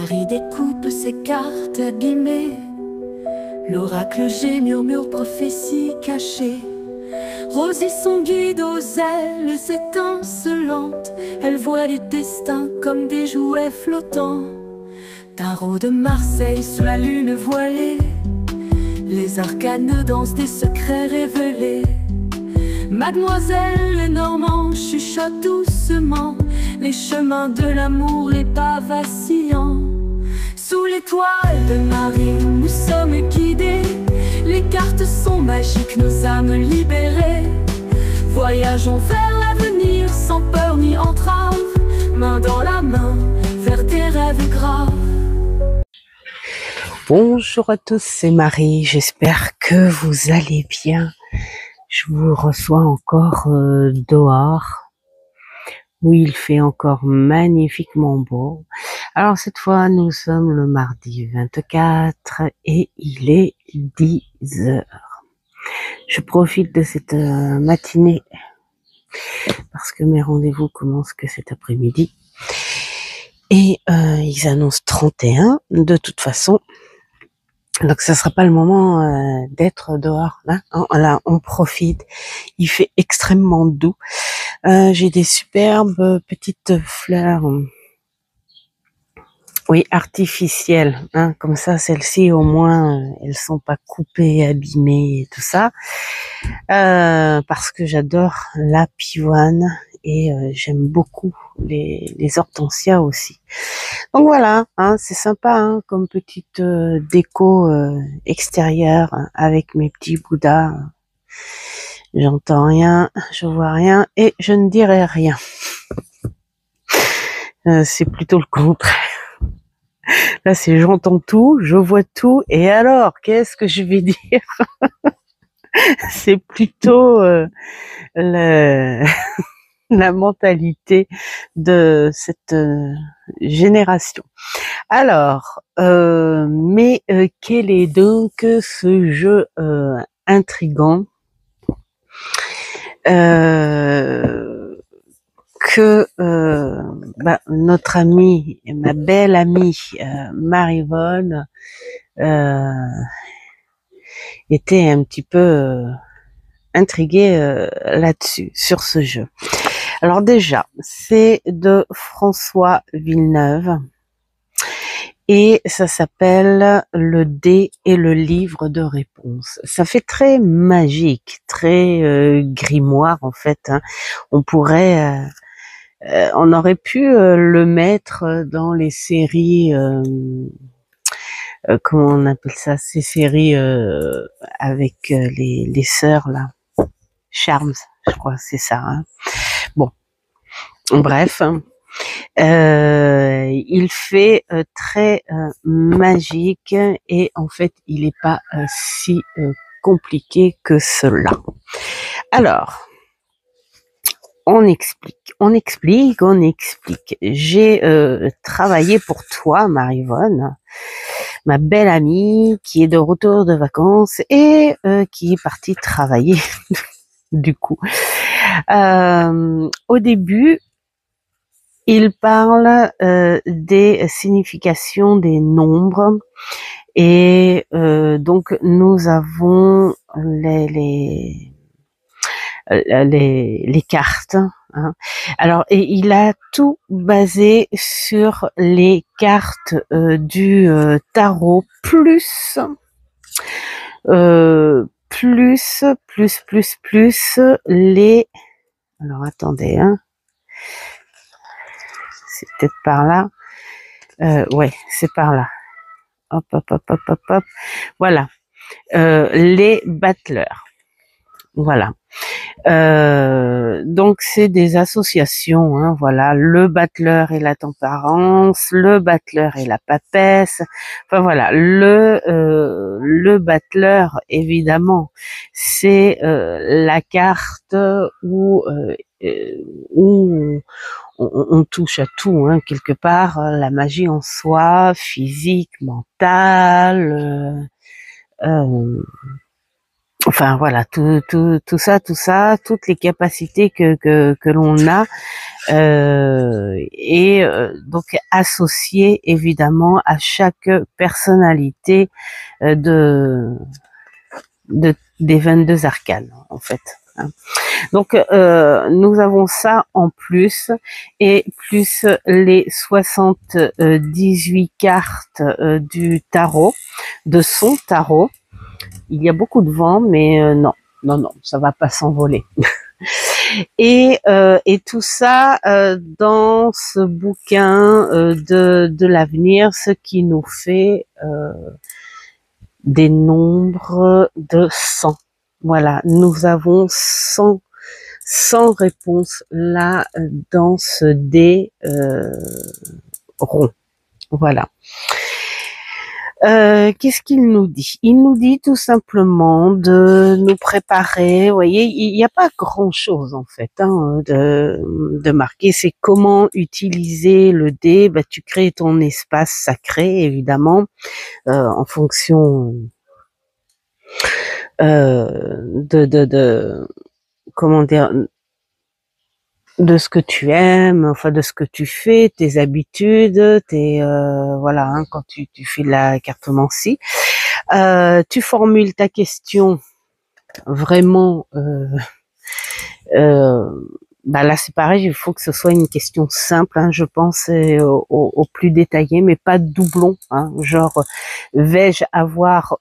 Marie découpe ses cartes abîmées. L'oracle G murmure prophétie cachée. Rosie son guide aux ailes étincelantes. Elle voit les destins comme des jouets flottants. Tarot de Marseille sous la lune voilée. Les arcanes dansent des secrets révélés. Mademoiselle Lenormand chuchote doucement les chemins de l'amour, les pas vacillants. Sous l'étoile de Marie, nous sommes guidés. Les cartes sont magiques, nos âmes libérées. Voyageons vers l'avenir sans peur ni entrave, main dans la main, vers des rêves graves. Bonjour à tous, c'est Marie, j'espère que vous allez bien. Je vous reçois encore dehors, où il fait encore magnifiquement beau. Alors cette fois, nous sommes le mardi 24 et il est 10 heures. Je profite de cette matinée parce que mes rendez-vous commencent que cet après-midi. Et ils annoncent 31 de toute façon. Donc ça sera pas le moment d'être dehors. Là, on profite. Il fait extrêmement doux. J'ai des superbes petites fleurs, oui, artificielles. Comme ça, celles-ci au moins, elles sont pas coupées, abîmées et tout ça. Parce que j'adore la pivoine et j'aime beaucoup les hortensias aussi. Donc voilà, c'est sympa comme petite déco extérieure avec mes petits bouddhas. J'entends rien, je vois rien et je ne dirai rien. C'est plutôt le contraire. Là, c'est j'entends tout, je vois tout et alors, qu'est-ce que je vais dire? C'est plutôt la mentalité de cette génération. Alors, mais quel est donc ce jeu intrigant que notre amie, ma belle amie Marie-Vonne était un petit peu intriguée là-dessus, sur ce jeu. Alors déjà, c'est de François Villeneuve et ça s'appelle Le dé et le livre de réponses. Ça fait très magique, très grimoire en fait. On pourrait, on aurait pu le mettre dans les séries, comment on appelle ça, ces séries avec les sœurs là, Charms, je crois, c'est ça. Bon, bref. Il fait très magique et en fait il n'est pas si compliqué que cela. Alors, on explique. J'ai travaillé pour toi, Marie-Vonne, ma belle amie qui est de retour de vacances et qui est partie travailler du coup. Au début, il parle des significations des nombres et donc nous avons les cartes. Alors et il a tout basé sur les cartes du tarot plus les. Alors attendez. C'est peut-être par là. Ouais, c'est par là. Hop. Voilà. Les battleurs. Voilà. Donc c'est des associations, voilà. Le battleur et la tempérance, le battleur et la papesse. Enfin voilà. Le battleur, évidemment, c'est la carte où on touche à tout, quelque part, la magie en soi, physique, mentale, enfin voilà, tout ça, toutes les capacités que l'on a, et donc associées évidemment à chaque personnalité des 22 arcanes en fait. Donc nous avons ça en plus, et plus les 78 cartes du tarot, de son tarot. Il y a beaucoup de vent, mais non, ça va pas s'envoler. Et tout ça dans ce bouquin de l'avenir, ce qui nous fait des nombres de 100. Voilà, nous avons 100 réponses là dans ce dé rond. Voilà. Qu'est-ce qu'il nous dit? Il nous dit tout simplement de nous préparer. Vous voyez, il n'y a pas grand-chose en fait de marquer. C'est comment utiliser le dé. Bah, tu crées ton espace sacré, évidemment, en fonction de comment dire, de ce que tu aimes, enfin de ce que tu fais, tes habitudes, voilà, hein, quand tu fais de la cartomancie, tu formules ta question vraiment. Bah là c'est pareil, il faut que ce soit une question simple, hein, je pense, au plus détaillé, mais pas de doublon, hein, genre vais-je avoir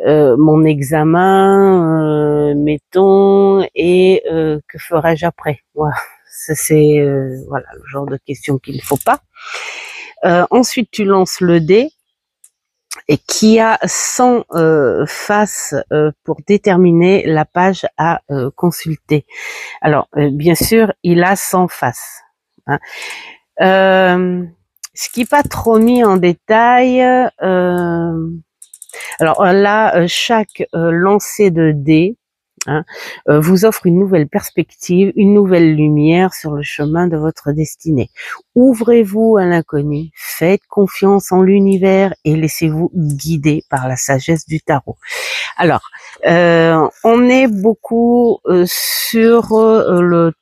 mon examen, mettons, et que ferais-je après? Voilà, c'est voilà le genre de question qu'il ne faut pas. Ensuite, tu lances le dé, et qui a 100 faces pour déterminer la page à consulter. Alors, bien sûr, il a 100 faces. Hein. Ce qui n'est pas trop mis en détail. Alors là, chaque lancer de dés, hein, vous offre une nouvelle perspective, une nouvelle lumière sur le chemin de votre destinée. Ouvrez-vous à l'inconnu, faites confiance en l'univers et laissez-vous guider par la sagesse du tarot. Alors, on est beaucoup sur le...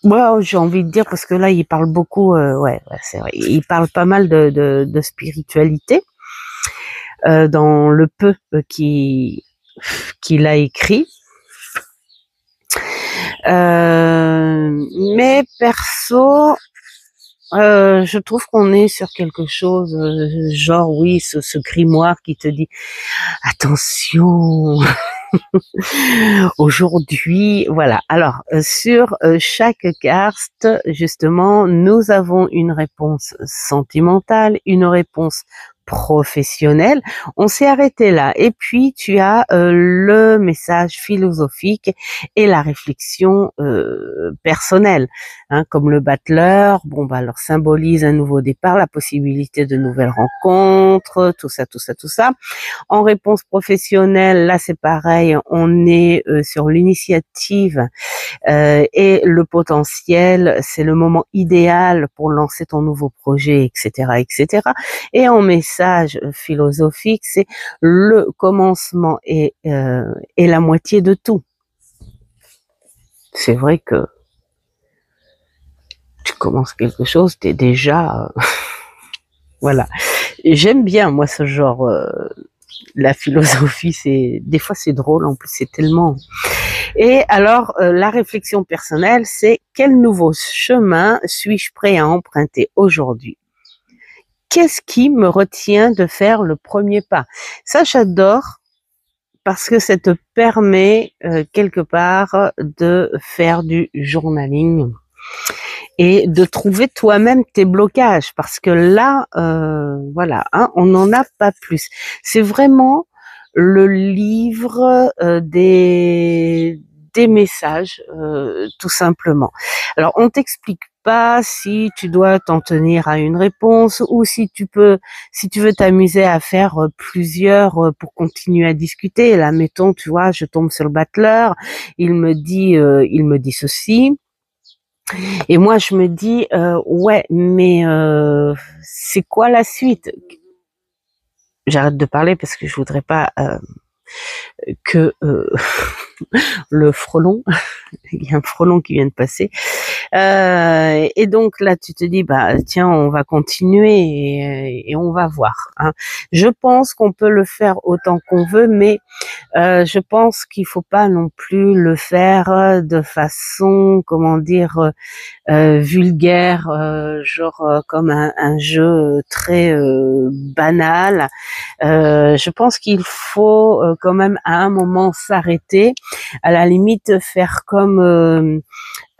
Moi, j'ai envie de dire, parce que là, il parle beaucoup, ouais, c'est vrai, il parle pas mal de spiritualité. Dans le peu qu'il a écrit. Mais perso, je trouve qu'on est sur quelque chose, genre oui, ce grimoire qui te dit attention. Aujourd'hui, voilà. Alors, sur chaque carte, justement, nous avons une réponse sentimentale, une réponse professionnelle. On s'est arrêté là. Et puis, tu as le message philosophique et la réflexion personnelle. Hein, comme le battleur, bon, bah, alors symbolise un nouveau départ, la possibilité de nouvelles rencontres, tout ça. En réponse professionnelle, là c'est pareil, on est sur l'initiative et le potentiel, c'est le moment idéal pour lancer ton nouveau projet, etc., etc. Et en message philosophique, c'est le commencement et la moitié de tout. C'est vrai que tu commences quelque chose, t'es déjà... voilà. J'aime bien, moi, ce genre... la philosophie, des fois c'est drôle, en plus c'est tellement... Et alors, la réflexion personnelle, c'est quel nouveau chemin suis-je prêt à emprunter aujourd'hui? Qu'est-ce qui me retient de faire le premier pas? Ça, j'adore, parce que ça te permet quelque part de faire du journaling et de trouver toi-même tes blocages, parce que là, voilà, hein, on n'en a pas plus. C'est vraiment le livre des messages, tout simplement. Alors, on t'explique pas si tu dois t'en tenir à une réponse, ou si tu veux t'amuser à faire plusieurs pour continuer à discuter. Là, mettons, tu vois, je tombe sur le battleur, il me dit ceci. Et moi, je me dis, ouais, mais c'est quoi la suite? J'arrête de parler parce que je voudrais pas que le frelon. Il y a un frelon qui vient de passer. Et donc là, tu te dis, bah tiens, on va continuer et on va voir. Hein. Je pense qu'on peut le faire autant qu'on veut, mais je pense qu'il faut pas non plus le faire de façon, comment dire, vulgaire, genre comme un jeu très banal. Je pense qu'il faut quand même à un moment s'arrêter, à la limite faire comme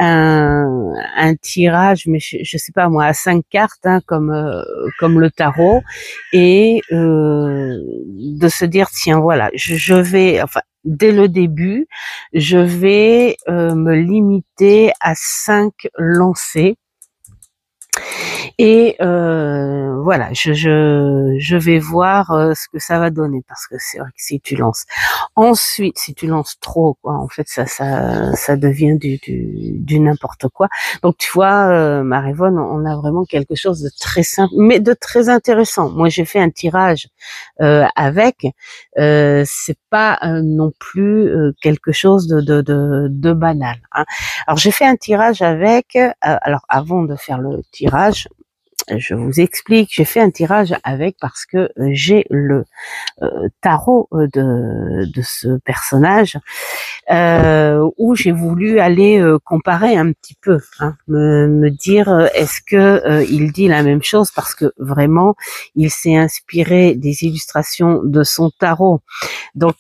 un tirage, mais je sais pas moi, à 5 cartes, hein, comme le tarot, et de se dire tiens voilà, je vais, enfin dès le début, je vais me limiter à 5 lancers. Et voilà, je vais voir ce que ça va donner, parce que c'est vrai que si tu lances ensuite, si tu lances trop, quoi, en fait, ça devient du n'importe quoi. Donc tu vois, Marie-Vonne, on a vraiment quelque chose de très simple, mais de très intéressant. Moi, j'ai fait un tirage avec, c'est pas non plus quelque chose de banal. Hein. Alors j'ai fait un tirage avec. Alors avant de faire le tirage, je vous explique, j'ai fait un tirage avec parce que j'ai le tarot de ce personnage où j'ai voulu aller comparer un petit peu, hein, me dire est-ce que il dit la même chose, parce que vraiment il s'est inspiré des illustrations de son tarot. Donc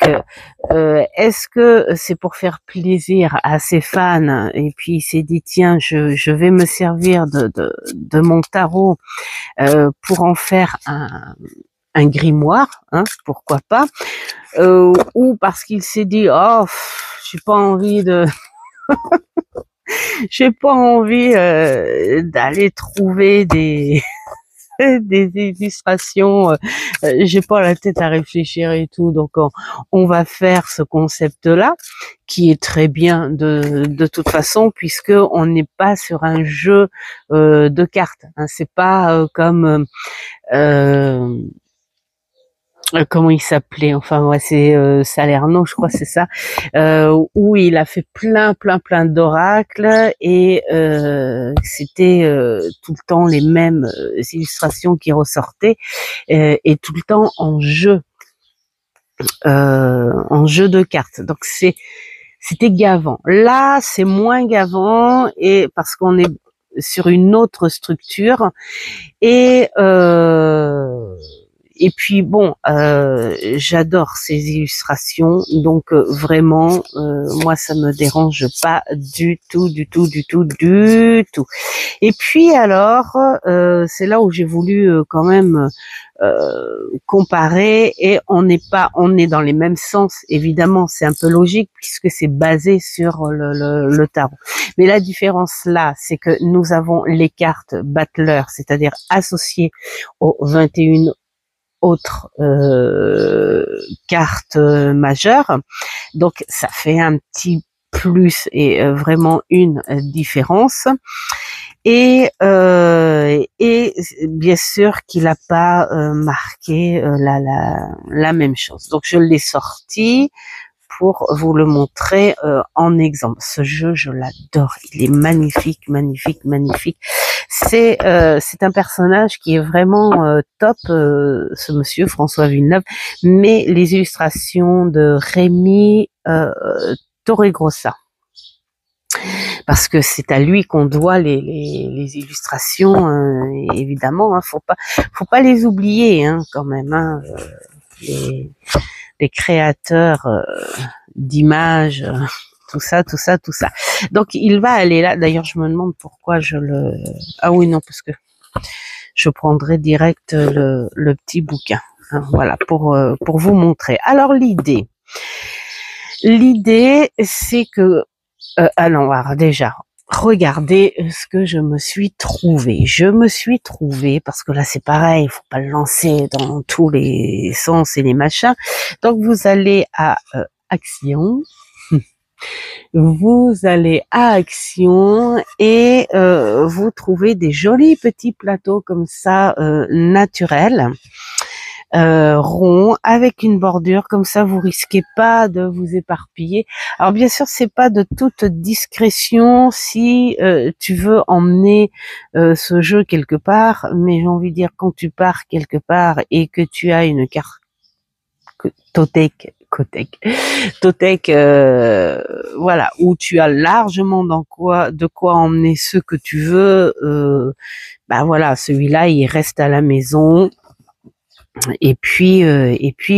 est-ce que c'est pour faire plaisir à ses fans, et puis il s'est dit tiens je vais me servir de mon tarot pour en faire un grimoire, hein, pourquoi pas, ou parce qu'il s'est dit oh j'ai pas envie de j'ai pas envie d'aller trouver des des illustrations, j'ai pas la tête à réfléchir et tout, donc on va faire ce concept-là, qui est très bien de toute façon, puisque on n'est pas sur un jeu de cartes. Hein, c'est pas comme comment il s'appelait, enfin ouais, c'est Salerno, je crois, c'est ça, où il a fait plein d'oracles, et c'était tout le temps les mêmes illustrations qui ressortaient, et tout le temps en jeu de cartes. Donc c'était gavant. Là, c'est moins gavant, et parce qu'on est sur une autre structure, et puis bon, j'adore ces illustrations, donc vraiment, moi ça me dérange pas du tout. Et puis alors, c'est là où j'ai voulu quand même comparer, et on est dans les mêmes sens, évidemment, c'est un peu logique puisque c'est basé sur le tarot. Mais la différence là, c'est que nous avons les cartes Battler, c'est-à-dire associées aux 21 autres cartes majeures, donc ça fait un petit plus et vraiment une différence, et bien sûr qu'il n'a pas marqué la même chose, donc je l'ai sorti pour vous le montrer en exemple. Ce jeu, je l'adore, il est magnifique. C'est un personnage qui est vraiment top, ce monsieur François Villeneuve, mais les illustrations de Rémi Torregrossa, parce que c'est à lui qu'on doit les illustrations, évidemment, hein, faut pas les oublier, hein, quand même, hein, les créateurs d'images, tout ça. Donc il va aller là. D'ailleurs, je me demande pourquoi ah oui, non, parce que je prendrai direct le petit bouquin. Hein, voilà, pour vous montrer. Alors l'idée, c'est que alors déjà, regardez ce que je me suis trouvé. Parce que là c'est pareil, il faut pas le lancer dans tous les sens et les machins. Donc vous allez à Action. Vous allez à Action, et vous trouvez des jolis petits plateaux comme ça, naturels. rond avec une bordure, comme ça vous risquez pas de vous éparpiller. Alors bien sûr, c'est pas de toute discrétion si tu veux emmener ce jeu quelque part, mais j'ai envie de dire quand tu pars quelque part et que tu as une carte Totec, voilà, où tu as largement de quoi emmener ce que tu veux. Bah voilà, celui-là, il reste à la maison. Et puis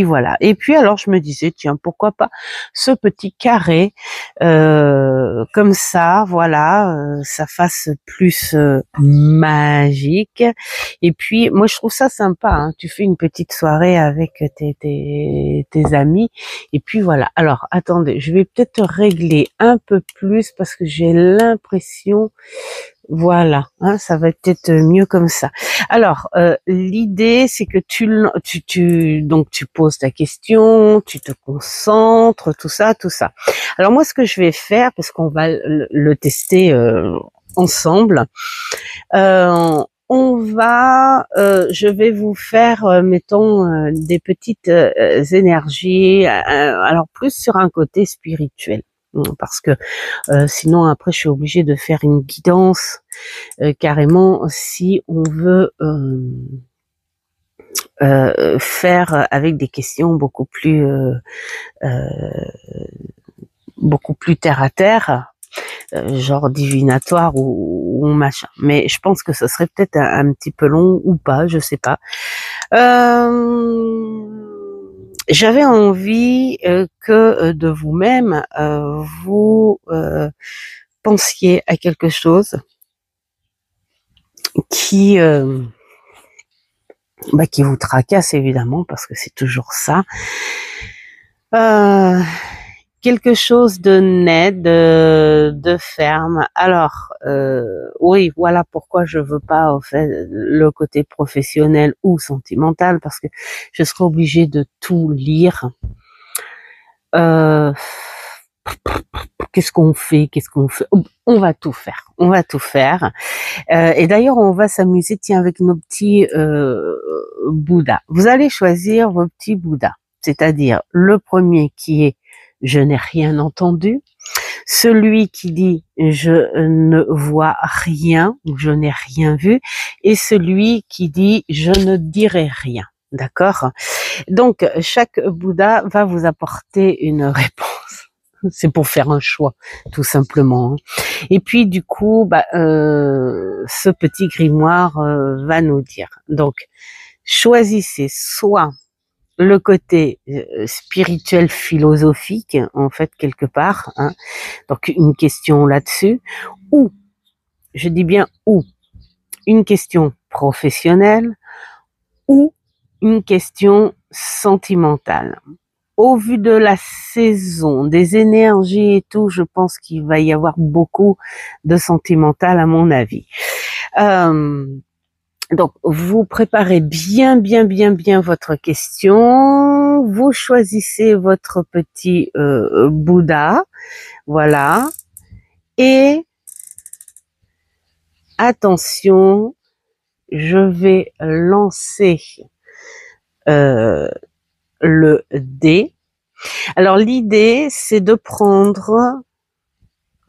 voilà. Et puis alors je me disais tiens pourquoi pas ce petit carré comme ça voilà ça fasse plus magique. Et puis moi je trouve ça sympa hein. Tu fais une petite soirée avec tes amis et puis voilà. Alors attendez, je vais peut-être régler un peu plus parce que j'ai l'impression voilà, hein, ça va peut-être mieux comme ça. Alors, l'idée, c'est que donc tu poses ta question, tu te concentres, tout ça, tout ça. Alors moi, ce que je vais faire, parce qu'on va le tester ensemble, je vais vous faire, mettons, des petites énergies, alors plus sur un côté spirituel. Parce que sinon après je suis obligée de faire une guidance carrément si on veut faire avec des questions beaucoup plus terre à terre, genre divinatoire ou machin. Mais je pense que ce serait peut-être un petit peu long ou pas, je sais pas. J'avais envie que de vous-même vous pensiez à quelque chose qui vous tracasse évidemment parce que c'est toujours ça. Quelque chose de net, de ferme. Alors, oui, voilà pourquoi je veux pas au fait le côté professionnel ou sentimental parce que je serais obligée de tout lire. Qu'est-ce qu'on fait? On va tout faire. Et d'ailleurs, on va s'amuser, tiens, avec nos petits Bouddhas. Vous allez choisir vos petits Bouddhas, c'est-à-dire le premier qui est je n'ai rien entendu, celui qui dit je ne vois rien, je n'ai rien vu, et celui qui dit je ne dirai rien. D'accord? Donc, chaque Bouddha va vous apporter une réponse. C'est pour faire un choix, tout simplement. Et puis, du coup, ce petit grimoire va nous dire. Donc, choisissez soit le côté spirituel philosophique, en fait, quelque part, hein, donc une question là-dessus, ou, je dis bien ou, une question professionnelle, ou une question sentimentale. Au vu de la saison, des énergies et tout, je pense qu'il va y avoir beaucoup de sentimental à mon avis. Donc, vous préparez bien votre question. Vous choisissez votre petit Bouddha, voilà. Et attention, je vais lancer le dé. Alors l'idée, c'est de prendre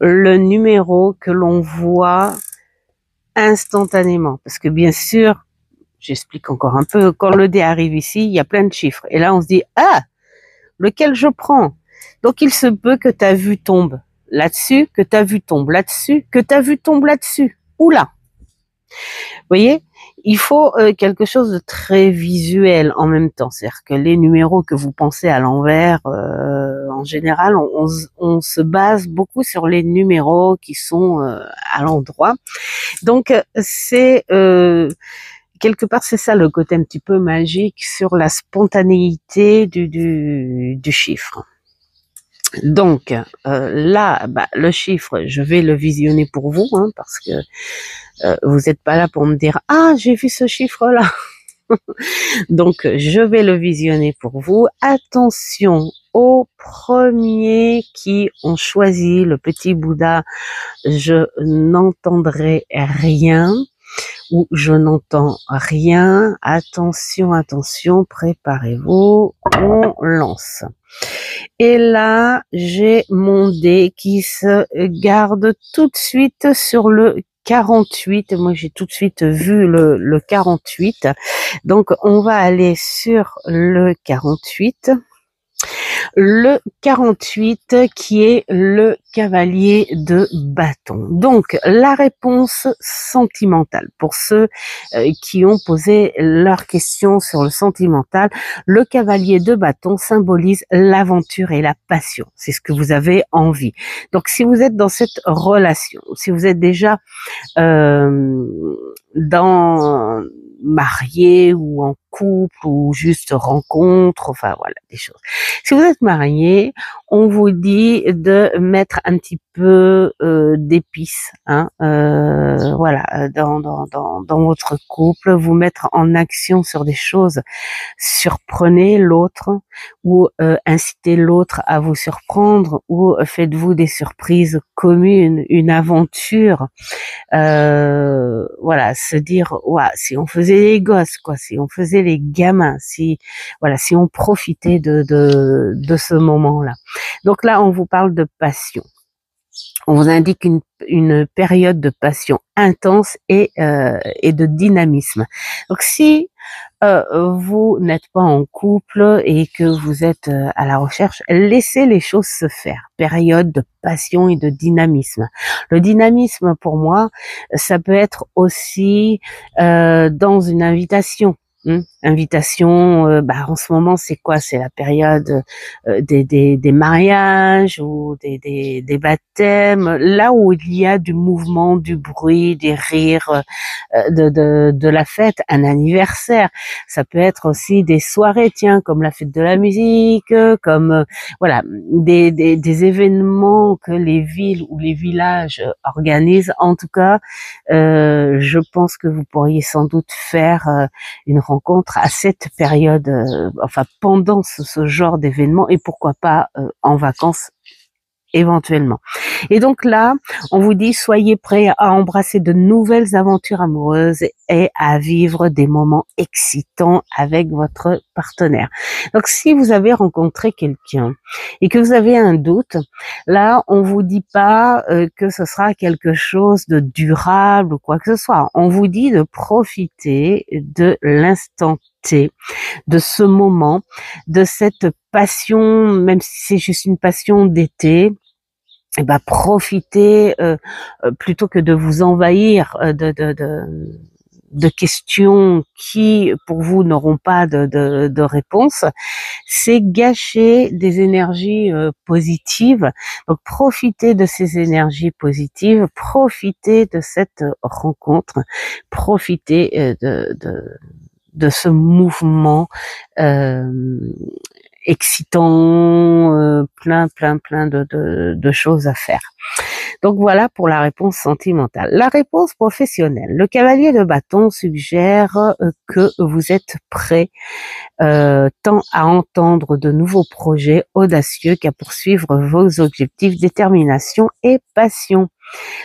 le numéro que l'on voit instantanément. Parce que bien sûr, j'explique encore un peu, quand le dé arrive ici, il y a plein de chiffres. Et là, on se dit, ah, lequel je prends? Donc il se peut que ta vue tombe là-dessus, que ta vue tombe là-dessus, que ta vue tombe là-dessus, ou là. Vous voyez, il faut quelque chose de très visuel en même temps. C'est-à-dire que les numéros que vous pensez à l'envers, en général, on se base beaucoup sur les numéros qui sont à l'endroit. Donc, c'est quelque part, c'est ça le côté un petit peu magique sur la spontanéité du chiffre. Donc là, le chiffre, je vais le visionner pour vous, hein, parce que vous n'êtes pas là pour me dire « Ah, j'ai vu ce chiffre-là ». Donc, je vais le visionner pour vous. Attention aux premiers qui ont choisi le petit Bouddha, je n'entendrai rien. où je n'entends rien. Attention, attention, préparez-vous, on lance. Et là, j'ai mon dé qui se garde tout de suite sur le 48. Moi, j'ai tout de suite vu le 48. Donc, on va aller sur le 48. Le 48 qui est le cavalier de bâton. Donc, la réponse sentimentale. Pour ceux qui ont posé leurs questions sur le sentimental, le cavalier de bâton symbolise l'aventure et la passion. C'est ce que vous avez envie. Donc, si vous êtes dans cette relation, si vous êtes déjà dans marié ou en couple ou juste rencontre, enfin voilà, des choses. Si vous êtes marié, on vous dit de mettre un petit peu d'épices, hein, voilà, dans votre couple, vous mettre en action sur des choses, surprenez l'autre ou incitez l'autre à vous surprendre ou faites-vous des surprises communes, une aventure. Voilà, se dire, ouais, si on faisait les gosses, quoi, si on faisait les gamins, si, voilà, si on profitait de ce moment-là. Donc là, on vous parle de passion. On vous indique une période de passion intense et de dynamisme. Donc si vous n'êtes pas en couple et que vous êtes à la recherche, laissez les choses se faire. Période de passion et de dynamisme. Le dynamisme, pour moi, ça peut être aussi dans une invitation. Invitation, en ce moment c'est quoi? C'est la période des mariages ou des baptêmes, là où il y a du mouvement, du bruit, des rires, de la fête, un anniversaire. Ça peut être aussi des soirées, tiens, comme la fête de la musique, comme voilà, des événements que les villes ou les villages organisent. En tout cas, je pense que vous pourriez sans doute faire une rencontre à cette période, enfin pendant ce genre d'événement, et pourquoi pas en vacances éventuellement. Et donc là, on vous dit, soyez prêts à embrasser de nouvelles aventures amoureuses et à vivre des moments excitants avec votre partenaire. Donc si vous avez rencontré quelqu'un et que vous avez un doute, là, on vous dit pas que ce sera quelque chose de durable ou quoi que ce soit. On vous dit de profiter de l'instant T, de ce moment, de cette passion, même si c'est juste une passion d'été. Eh ben, profitez plutôt que de vous envahir de questions qui, pour vous, n'auront pas de réponse. C'est gâcher des énergies positives. Donc, profitez de ces énergies positives, profitez de cette rencontre, profitez de ce mouvement excitant, plein de choses à faire. Donc voilà pour la réponse sentimentale. La réponse professionnelle. Le cavalier de bâton suggère que vous êtes prêt tant à entendre de nouveaux projets audacieux qu'à poursuivre vos objectifs, détermination et passion.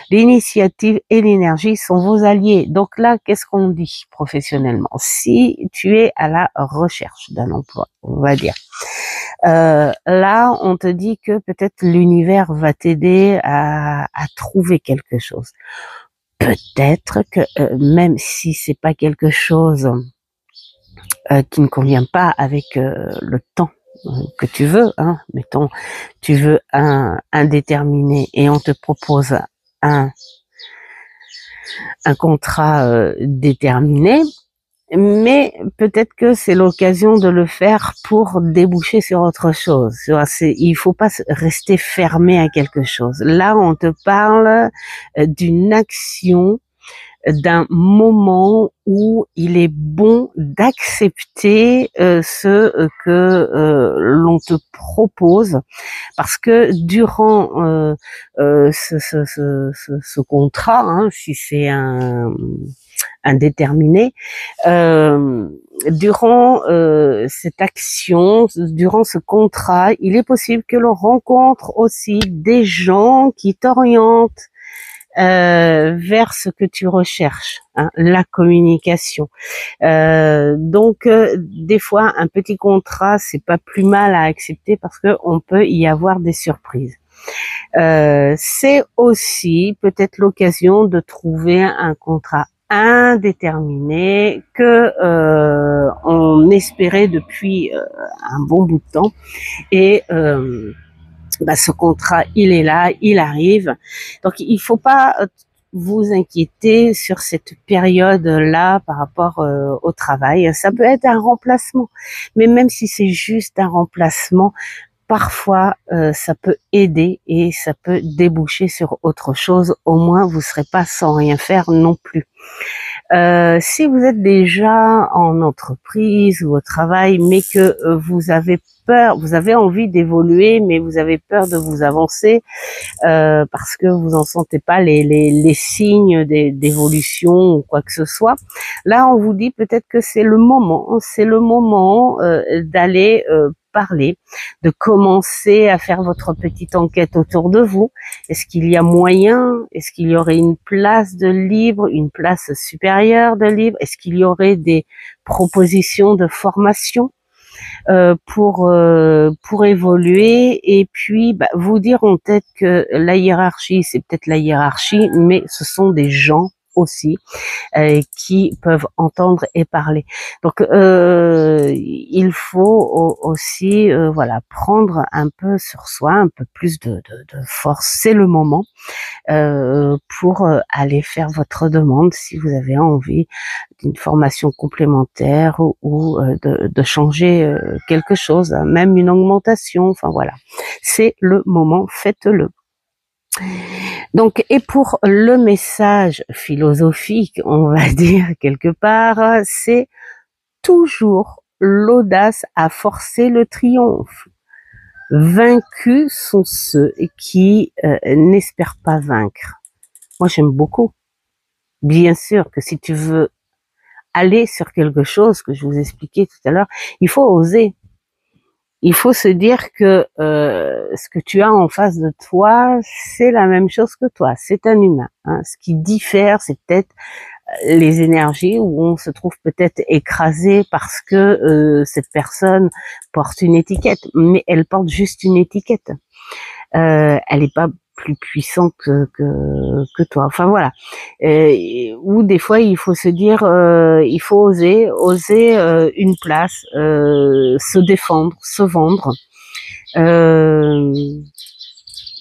L'initiative et l'énergie sont vos alliés. Donc là, qu'est-ce qu'on dit professionnellement? Si tu es à la recherche d'un emploi, on va dire, là, on te dit que peut-être l'univers va t'aider à trouver quelque chose. Peut-être que même si c'est pas quelque chose qui ne convient pas avec le temps que tu veux, hein, mettons, tu veux un indéterminé et on te propose un contrat déterminé, mais peut-être que c'est l'occasion de le faire pour déboucher sur autre chose. Il faut pas rester fermé à quelque chose. Là, on te parle d'une action, d'un moment où il est bon d'accepter ce que l'on te propose, parce que durant ce contrat, hein, si c'est un indéterminé, durant cette action, durant ce contrat, il est possible que l'on rencontre aussi des gens qui t'orientent, vers ce que tu recherches, hein, la communication. Donc, des fois, un petit contrat, c'est pas plus mal à accepter parce que on peut y avoir des surprises. C'est aussi peut-être l'occasion de trouver un contrat indéterminé que on espérait depuis un bon bout de temps et ce contrat il est là, il arrive. Donc il faut pas vous inquiéter sur cette période-là par rapport au travail. Ça peut être un remplacement, mais même si c'est juste un remplacement, parfois ça peut aider et ça peut déboucher sur autre chose. Au moins vous serez pas sans rien faire non plus. Si vous êtes déjà en entreprise ou au travail, mais que vous avez peur, vous avez envie d'évoluer, mais vous avez peur de vous avancer parce que vous en sentez pas les signes d'évolution ou quoi que ce soit. Là, on vous dit peut-être que c'est le moment d'aller parler, de commencer à faire votre petite enquête autour de vous. Est-ce qu'il y a moyen? Est-ce qu'il y aurait une place de libre, une place supérieure de libre? Est-ce qu'il y aurait des propositions de formation pour évoluer? Et puis vous dire en tête que la hiérarchie, c'est peut-être la hiérarchie, mais ce sont des gens aussi qui peuvent entendre et parler. Donc il faut aussi voilà, prendre un peu sur soi, un peu plus de force. C'est le moment pour aller faire votre demande si vous avez envie d'une formation complémentaire ou de changer quelque chose, hein, même une augmentation. Enfin voilà, c'est le moment, faites-le. Donc, et pour le message philosophique, on va dire quelque part, c'est toujours l'audace à forcer le triomphe. Vaincus sont ceux qui n'espèrent pas vaincre. Moi, j'aime beaucoup. Bien sûr que si tu veux aller sur quelque chose que je vous expliquais tout à l'heure, il faut oser. Il faut se dire que ce que tu as en face de toi, c'est la même chose que toi. C'est un humain. Hein. Ce qui diffère, c'est peut-être les énergies où on se trouve peut-être écrasé parce que cette personne porte une étiquette, mais elle porte juste une étiquette. Elle n'est pas plus puissante que toi. Enfin voilà. Ou des fois il faut se dire, il faut oser une place, se défendre, se vendre,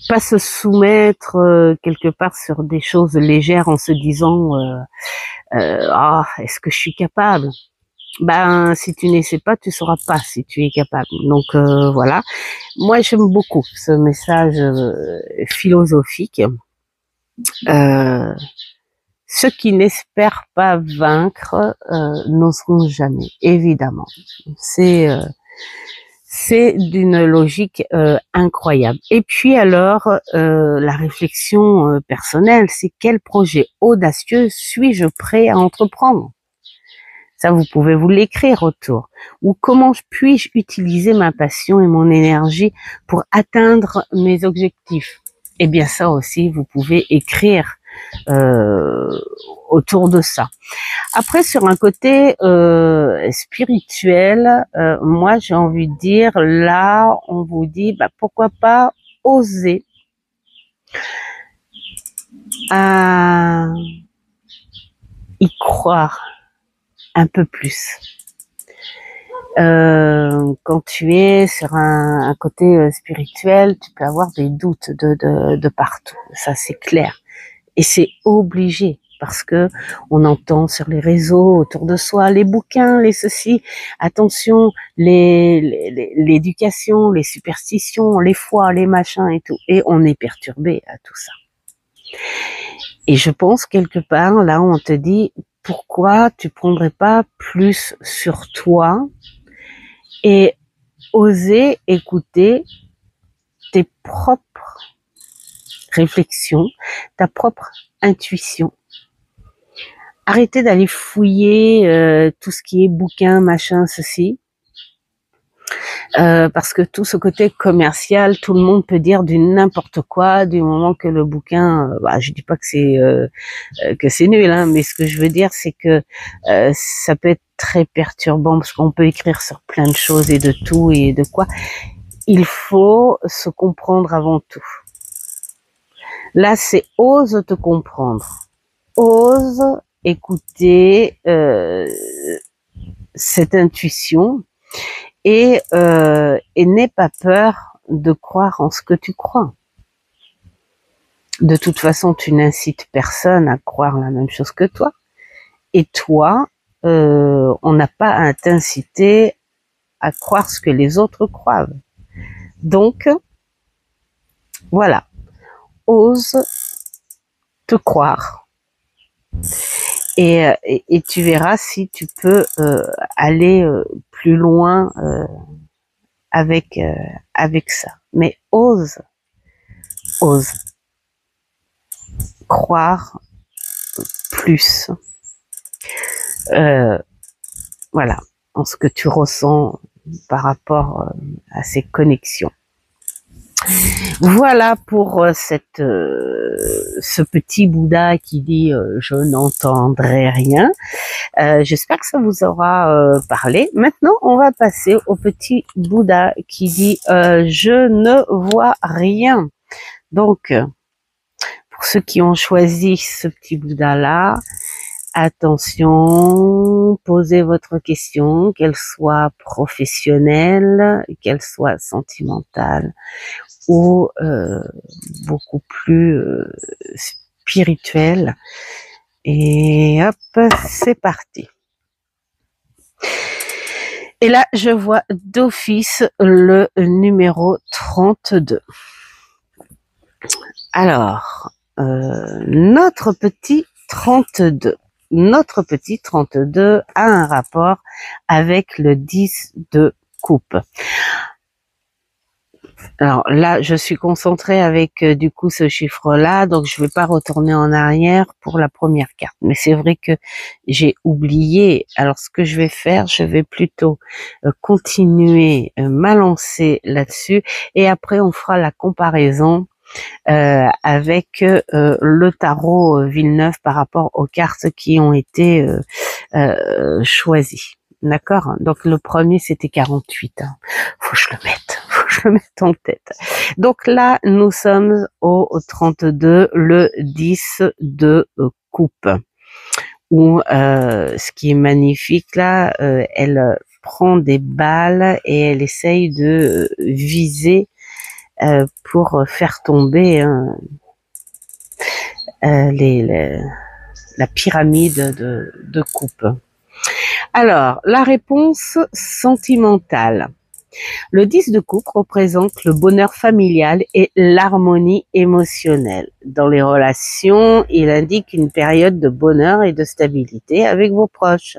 pas se soumettre quelque part sur des choses légères en se disant est-ce que je suis capable? Ben, si tu n'essaies pas, tu sauras pas si tu es capable. Donc voilà. Moi, j'aime beaucoup ce message philosophique. Ceux qui n'espèrent pas vaincre n'oseront jamais, évidemment. C'est d'une logique incroyable. Et puis alors, la réflexion personnelle, c'est quel projet audacieux suis-je prêt à entreprendre? Ça, vous pouvez vous l'écrire autour. Ou comment puis-je utiliser ma passion et mon énergie pour atteindre mes objectifs? Eh bien, ça aussi, vous pouvez écrire autour de ça. Après, sur un côté spirituel, moi, j'ai envie de dire, là, on vous dit, pourquoi pas oser à y croire un peu plus. Quand tu es sur un côté spirituel, tu peux avoir des doutes de partout. Ça, c'est clair. Et c'est obligé parce que on entend sur les réseaux autour de soi, les bouquins, les ceci. Attention, l'éducation, les superstitions, les foi, les machins et tout. Et on est perturbé à tout ça. Et je pense quelque part, là, on te dit, pourquoi tu prendrais pas plus sur toi et oser écouter tes propres réflexions, ta propre intuition. Arrêtez d'aller fouiller tout ce qui est bouquin, machin, ceci. parce que tout ce côté commercial, tout le monde peut dire du n'importe quoi du moment que le bouquin, je dis pas que c'est nul, hein, mais ce que je veux dire, c'est que ça peut être très perturbant parce qu'on peut écrire sur plein de choses et de tout et de quoi. Il faut se comprendre avant tout. Là, c'est ose te comprendre, ose écouter cette intuition et n'aie pas peur de croire en ce que tu crois. De toute façon, tu n'incites personne à croire la même chose que toi. Et toi, on n'a pas à t'inciter à croire ce que les autres croient. Donc, voilà, ose te croire. Et tu verras si tu peux aller plus loin avec ça. Mais ose croire plus. Voilà, en ce que tu ressens par rapport à ces connexions. Voilà pour ce petit Bouddha qui dit je n'entendrai rien. J'espère que ça vous aura parlé. Maintenant, on va passer au petit Bouddha qui dit je ne vois rien. Donc, pour ceux qui ont choisi ce petit Bouddha-là, attention, posez votre question, qu'elle soit professionnelle, qu'elle soit sentimentale ou beaucoup plus spirituelle. Et hop, c'est parti. Et là, je vois d'office le numéro 32. Alors, notre petit 32 a un rapport avec le 10 de coupe. Alors là, je suis concentrée avec du coup ce chiffre-là, donc je vais pas retourner en arrière pour la première carte. Mais c'est vrai que j'ai oublié. Alors ce que je vais faire, je vais plutôt continuer ma lancée là-dessus, et après on fera la comparaison avec le tarot Villeneuve par rapport aux cartes qui ont été choisies. D'accord? Donc le premier c'était 48. Hein. Faut que je le mette en tête. Donc là nous sommes au 32, le 10 de coupe. Où ce qui est magnifique là, elle prend des balles et elle essaye de viser pour faire tomber la pyramide de coupe. Alors, la réponse sentimentale. Le 10 de coupe représente le bonheur familial et l'harmonie émotionnelle. Dans les relations, il indique une période de bonheur et de stabilité avec vos proches.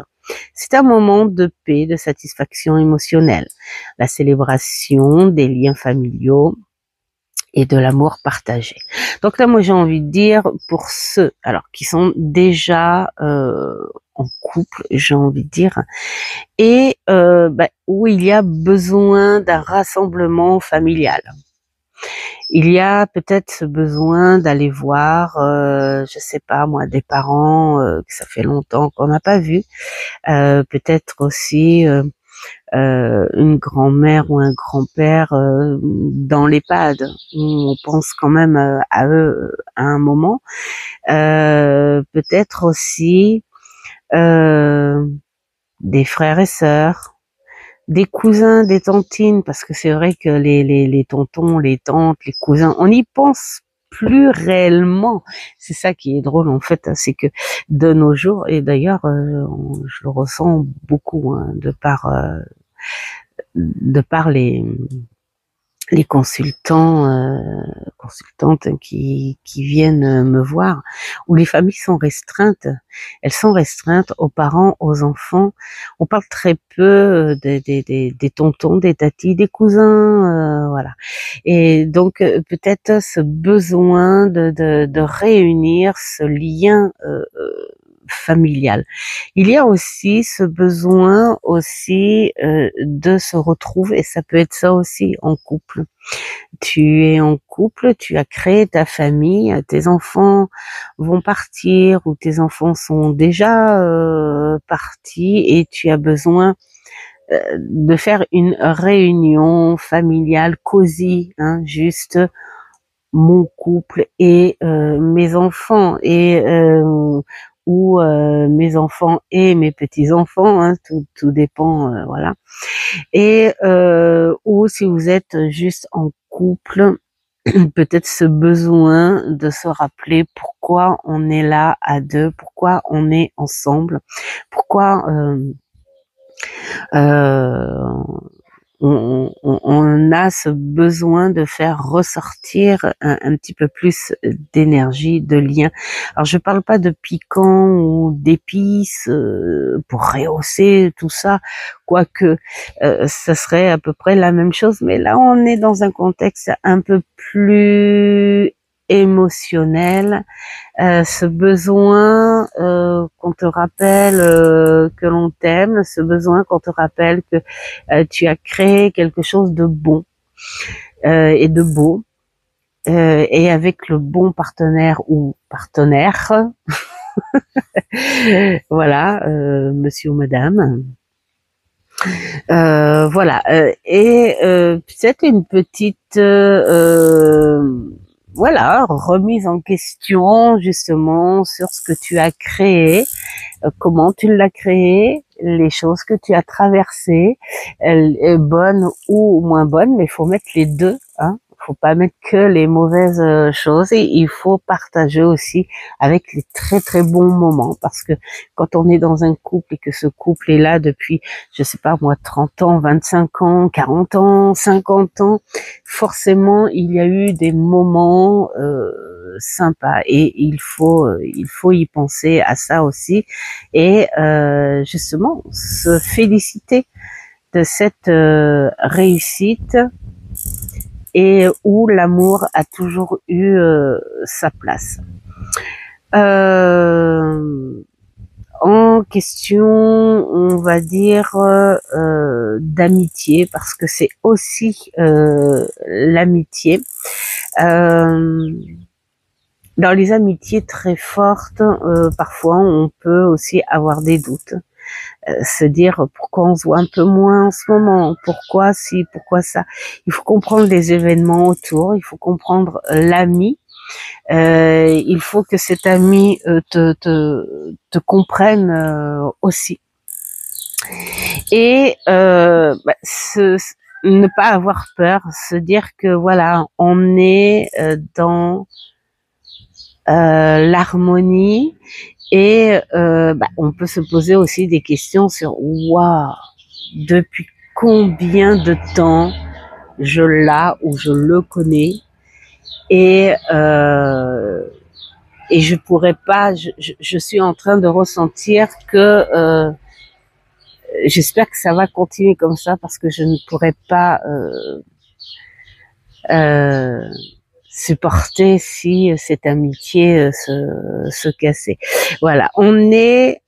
C'est un moment de paix, de satisfaction émotionnelle. La célébration des liens familiaux et de l'amour partagé. Donc là, moi, j'ai envie de dire, pour ceux alors qui sont déjà en couple, j'ai envie de dire, et où il y a besoin d'un rassemblement familial. Il y a peut-être ce besoin d'aller voir, je sais pas moi, des parents que ça fait longtemps qu'on n'a pas vu, peut-être aussi une grand-mère ou un grand-père dans l'EHPAD. On pense quand même à eux à un moment. Peut-être aussi des frères et sœurs, des cousins, des tantines, parce que c'est vrai que les tontons, les tantes, les cousins, on n'y pense plus réellement. C'est ça qui est drôle en fait, c'est que de nos jours, et d'ailleurs je le ressens beaucoup hein, de par les consultants, consultantes qui viennent me voir, où les familles sont restreintes. Elles sont restreintes aux parents, aux enfants. On parle très peu des tontons, des tatis, des cousins, voilà. Et donc peut-être ce besoin de réunir ce lien familial. Il y a aussi ce besoin aussi de se retrouver, et ça peut être ça aussi en couple. Tu es en couple, tu as créé ta famille, tes enfants vont partir ou tes enfants sont déjà partis et tu as besoin de faire une réunion familiale cosy, hein, juste mon couple et mes enfants et ou mes enfants et mes petits-enfants, hein, tout dépend, voilà. Et ou si vous êtes juste en couple, peut-être ce besoin de se rappeler pourquoi on est là à deux, pourquoi on est ensemble, pourquoi euh, on a ce besoin de faire ressortir un petit peu plus d'énergie, de lien. Alors je parle pas de piquant ou d'épices pour rehausser tout ça, quoique ça serait à peu près la même chose, mais là on est dans un contexte un peu plus émotionnel, ce besoin qu'on te rappelle que l'on t'aime, ce besoin qu'on te rappelle que tu as créé quelque chose de bon et de beau, et avec le bon partenaire ou partenaire, voilà, monsieur ou madame. Voilà, et peut-être une petite voilà, remise en question justement sur ce que tu as créé, comment tu l'as créé, les choses que tu as traversées, bonnes ou moins bonnes, mais il faut mettre les deux, hein. Faut pas mettre que les mauvaises choses, et il faut partager aussi avec les très très bons moments, parce que quand on est dans un couple et que ce couple est là depuis, je sais pas moi, 30 ans, 25 ans, 40 ans, 50 ans, forcément il y a eu des moments sympas, et il faut y penser à ça aussi, et justement se féliciter de cette réussite, et où l'amour a toujours eu sa place. En question, on va dire d'amitié, parce que c'est aussi l'amitié. Dans les amitiés très fortes, parfois on peut aussi avoir des doutes. Se dire pourquoi on se voit un peu moins en ce moment, pourquoi si, pourquoi ça. Il faut comprendre les événements autour, il faut comprendre l'ami, il faut que cet ami te comprenne aussi. Et ne pas avoir peur, se dire que voilà, on est dans l'harmonie. Et on peut se poser aussi des questions sur waouh, depuis combien de temps je l'ai ou je le connais, et je pourrais pas, je suis en train de ressentir que j'espère que ça va continuer comme ça, parce que je ne pourrais pas supporter si cette amitié se cassait. Voilà, on est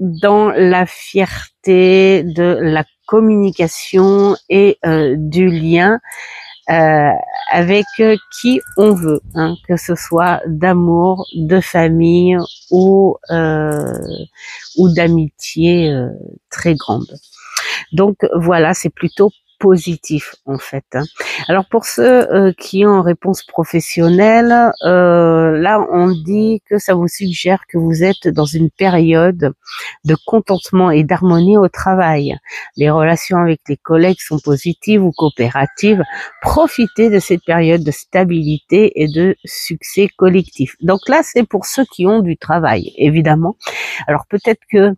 dans la fierté de la communication et du lien avec qui on veut, hein, que ce soit d'amour, de famille ou d'amitié très grande. Donc voilà, c'est plutôt positif en fait, hein. Alors pour ceux qui ont réponse professionnelle, là on dit que ça vous suggère que vous êtes dans une période de contentement et d'harmonie au travail. Les relations avec les collègues sont positives ou coopératives. Profitez de cette période de stabilité et de succès collectif. Donc là c'est pour ceux qui ont du travail, évidemment. Alors peut-être que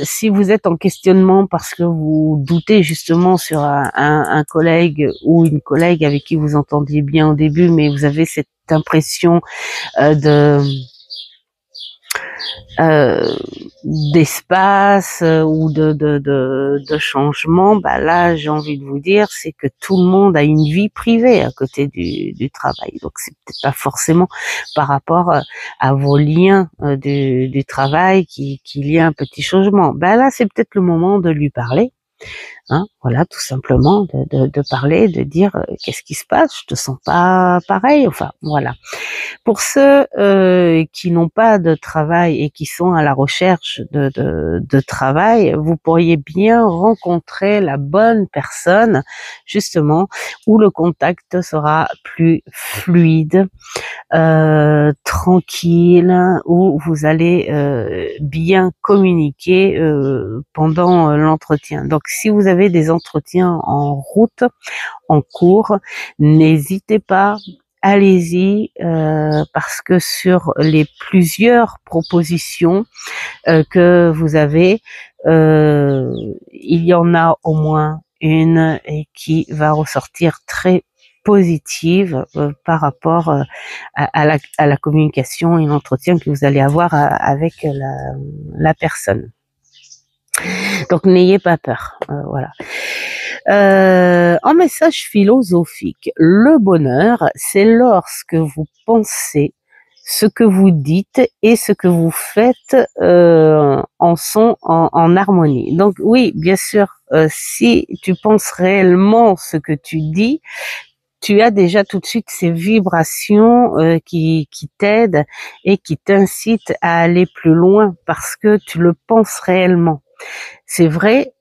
si vous êtes en questionnement parce que vous doutez justement sur un collègue ou une collègue avec qui vous entendiez bien au début, mais vous avez cette impression euh, d'espace ou de changement, bah là, j'ai envie de vous dire, c'est que tout le monde a une vie privée à côté du travail. Donc, c'est peut-être pas forcément par rapport à vos liens du travail qu'il y a un petit changement. Bah là, c'est peut-être le moment de lui parler. Hein, voilà, tout simplement, de parler, de dire qu'est-ce qui se passe, je te sens pas pareil, enfin, voilà. Pour ceux qui n'ont pas de travail et qui sont à la recherche de travail, vous pourriez bien rencontrer la bonne personne, justement, où le contact sera plus fluide, tranquille, où vous allez bien communiquer pendant l'entretien. Donc, si vous avez des entretiens en route, en cours, n'hésitez pas, allez-y, parce que sur les plusieurs propositions que vous avez, il y en a au moins une qui va ressortir très positive par rapport à la communication et l'entretien que vous allez avoir avec la personne. Donc n'ayez pas peur, voilà. En message philosophique, le bonheur, c'est lorsque vous pensez, ce que vous dites et ce que vous faites sont en harmonie. Donc oui, bien sûr, si tu penses réellement ce que tu dis, tu as déjà tout de suite ces vibrations qui t'aident et qui t'incitent à aller plus loin parce que tu le penses réellement. C'est vrai,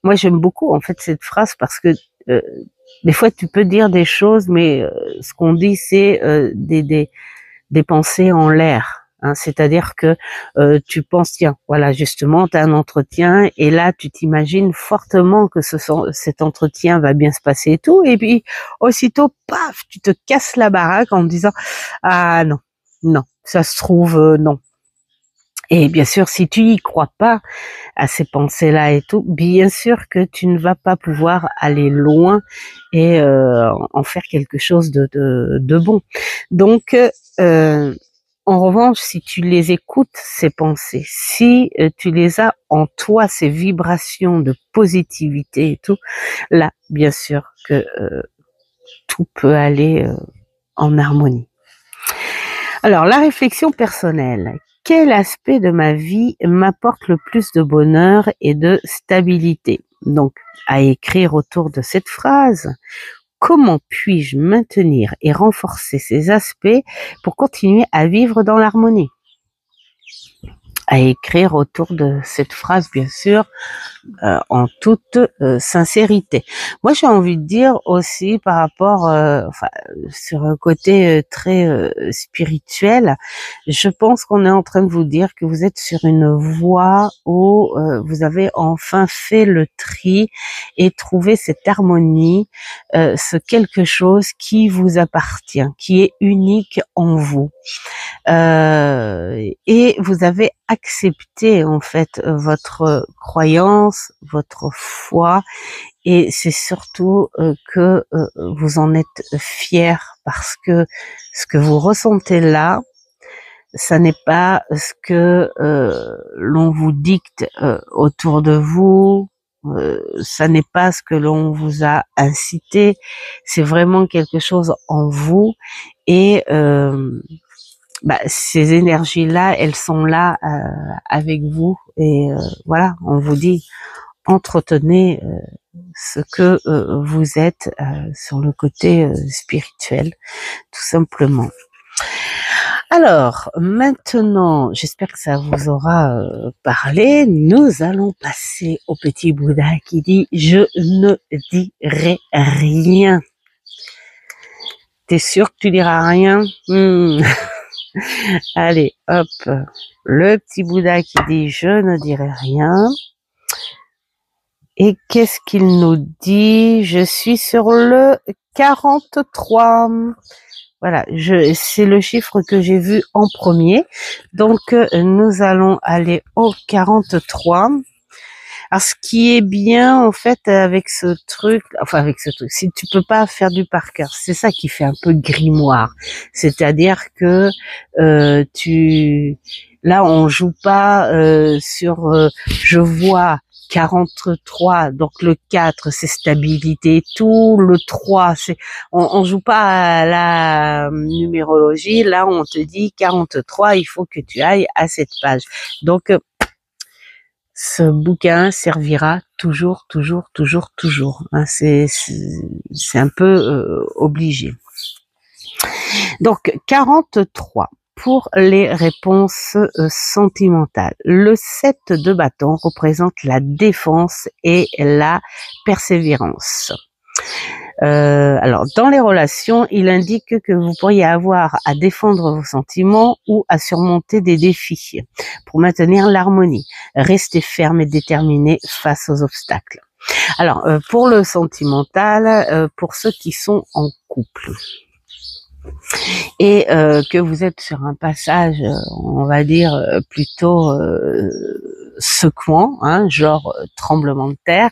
moi j'aime beaucoup en fait cette phrase parce que des fois tu peux dire des choses, mais ce qu'on dit c'est des pensées en l'air. Hein, c'est-à-dire que tu penses, tiens, voilà, justement, tu as un entretien et là, tu t'imagines fortement que cet entretien va bien se passer et tout, et puis aussitôt, paf, tu te casses la baraque en te disant, ah non, non, ça se trouve, non. Et bien sûr, si tu y crois pas à ces pensées-là et tout, bien sûr que tu ne vas pas pouvoir aller loin et en faire quelque chose de bon. Donc, en revanche, si tu les écoutes, ces pensées, si tu les as en toi, ces vibrations de positivité et tout, là, bien sûr que tout peut aller en harmonie. Alors, la réflexion personnelle. Quel aspect de ma vie m'apporte le plus de bonheur et de stabilité? Donc, à écrire autour de cette phrase. Comment puis-je maintenir et renforcer ces aspects pour continuer à vivre dans l'harmonie? À écrire autour de cette phrase, bien sûr, en toute sincérité. Moi, j'ai envie de dire aussi par rapport, sur un côté très spirituel, je pense qu'on est en train de vous dire que vous êtes sur une voie où vous avez enfin fait le tri et trouvé cette harmonie, ce quelque chose qui vous appartient, qui est unique en vous. Et vous avez accepté en fait votre croyance, votre foi, et c'est surtout que vous en êtes fiers parce que ce que vous ressentez là, ça n'est pas ce que l'on vous dicte autour de vous, ça n'est pas ce que l'on vous a incité, c'est vraiment quelque chose en vous et ces énergies-là, elles sont là avec vous et voilà, on vous dit entretenez ce que vous êtes sur le côté spirituel, tout simplement. Alors, maintenant, j'espère que ça vous aura parlé. Nous allons passer au petit Bouddha qui dit « Je ne dirai rien ». T'es sûr que tu diras rien? Allez, hop, le petit Bouddha qui dit « Je ne dirai rien ». Et qu'est-ce qu'il nous dit? Je suis sur le 43. Voilà, c'est le chiffre que j'ai vu en premier. Donc, nous allons aller au 43. Alors, ce qui est bien, en fait, avec ce truc, si tu peux pas faire du par cœur, c'est ça qui fait un peu grimoire. C'est-à-dire que Là, on joue pas sur je vois 43, donc le 4 c'est stabilité et tout, le 3 c'est on joue pas à la numérologie. Là, on te dit 43, il faut que tu ailles à cette page. Donc ce bouquin servira toujours, toujours, toujours, toujours. Hein, c'est un peu obligé. Donc 43 pour les réponses sentimentales. Le 7 de bâton représente la défense et la persévérance. Alors, dans les relations, il indique que vous pourriez avoir à défendre vos sentiments ou à surmonter des défis pour maintenir l'harmonie. Restez ferme et déterminé face aux obstacles. Alors, pour le sentimental, pour ceux qui sont en couple et que vous êtes sur un passage, on va dire, plutôt secouant, hein, genre tremblement de terre.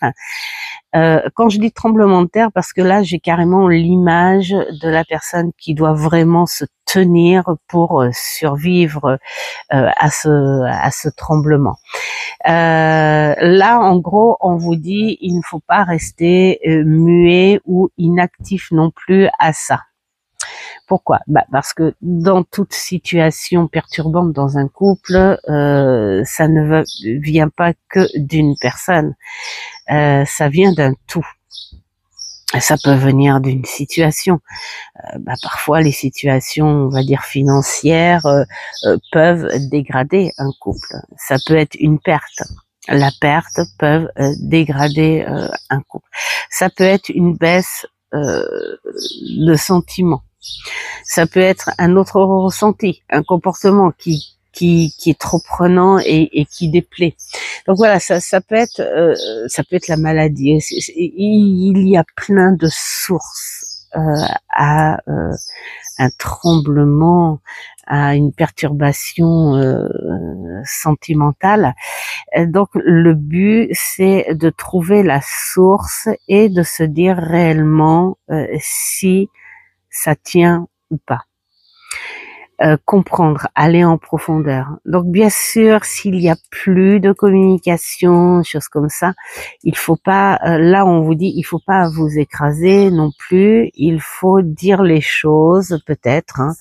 Quand je dis tremblement de terre, parce que là j'ai carrément l'image de la personne qui doit vraiment se tenir pour survivre à ce tremblement. Là en gros on vous dit il ne faut pas rester muet ou inactif non plus à ça. Pourquoi? Parce que dans toute situation perturbante dans un couple, ça ne vient pas que d'une personne, ça vient d'un tout. Ça peut venir d'une situation. Parfois, les situations, on va dire financières, peuvent dégrader un couple. Ça peut être une perte. La perte peut dégrader un couple. Ça peut être une baisse de sentiments. Ça peut être un autre ressenti, un comportement qui est trop prenant et qui déplaît. Donc voilà, ça peut être la maladie. Il y a plein de sources à un tremblement, à une perturbation sentimentale. Donc le but, c'est de trouver la source et de se dire réellement si ça tient ou pas. Comprendre, aller en profondeur. Donc bien sûr, s'il y a plus de communication, choses comme ça, il faut pas, là on vous dit, il faut pas vous écraser non plus, il faut dire les choses peut-être, hein,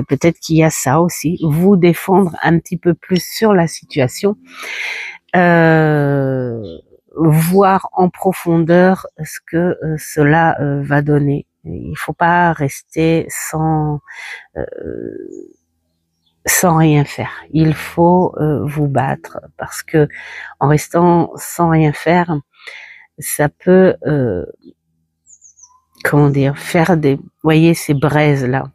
peut-être qu'il y a ça aussi, vous défendre un petit peu plus sur la situation, voir en profondeur ce que cela va donner. Il faut pas rester sans rien faire. Il faut vous battre parce que en restant sans rien faire, ça peut comment dire, faire des, vous voyez ces braises là,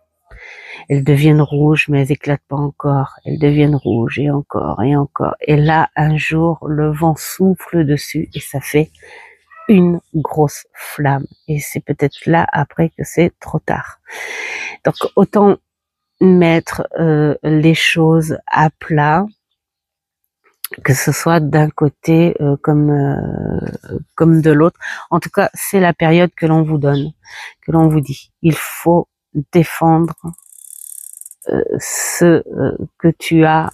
elles deviennent rouges mais elles éclatent pas encore, elles deviennent rouges et encore et encore, et là un jour le vent souffle dessus et ça fait une grosse flamme, et c'est peut-être là après que c'est trop tard. Donc autant mettre les choses à plat, que ce soit d'un côté comme de l'autre. En tout cas, c'est la période que l'on vous donne, que l'on vous dit. Il faut défendre ce que tu as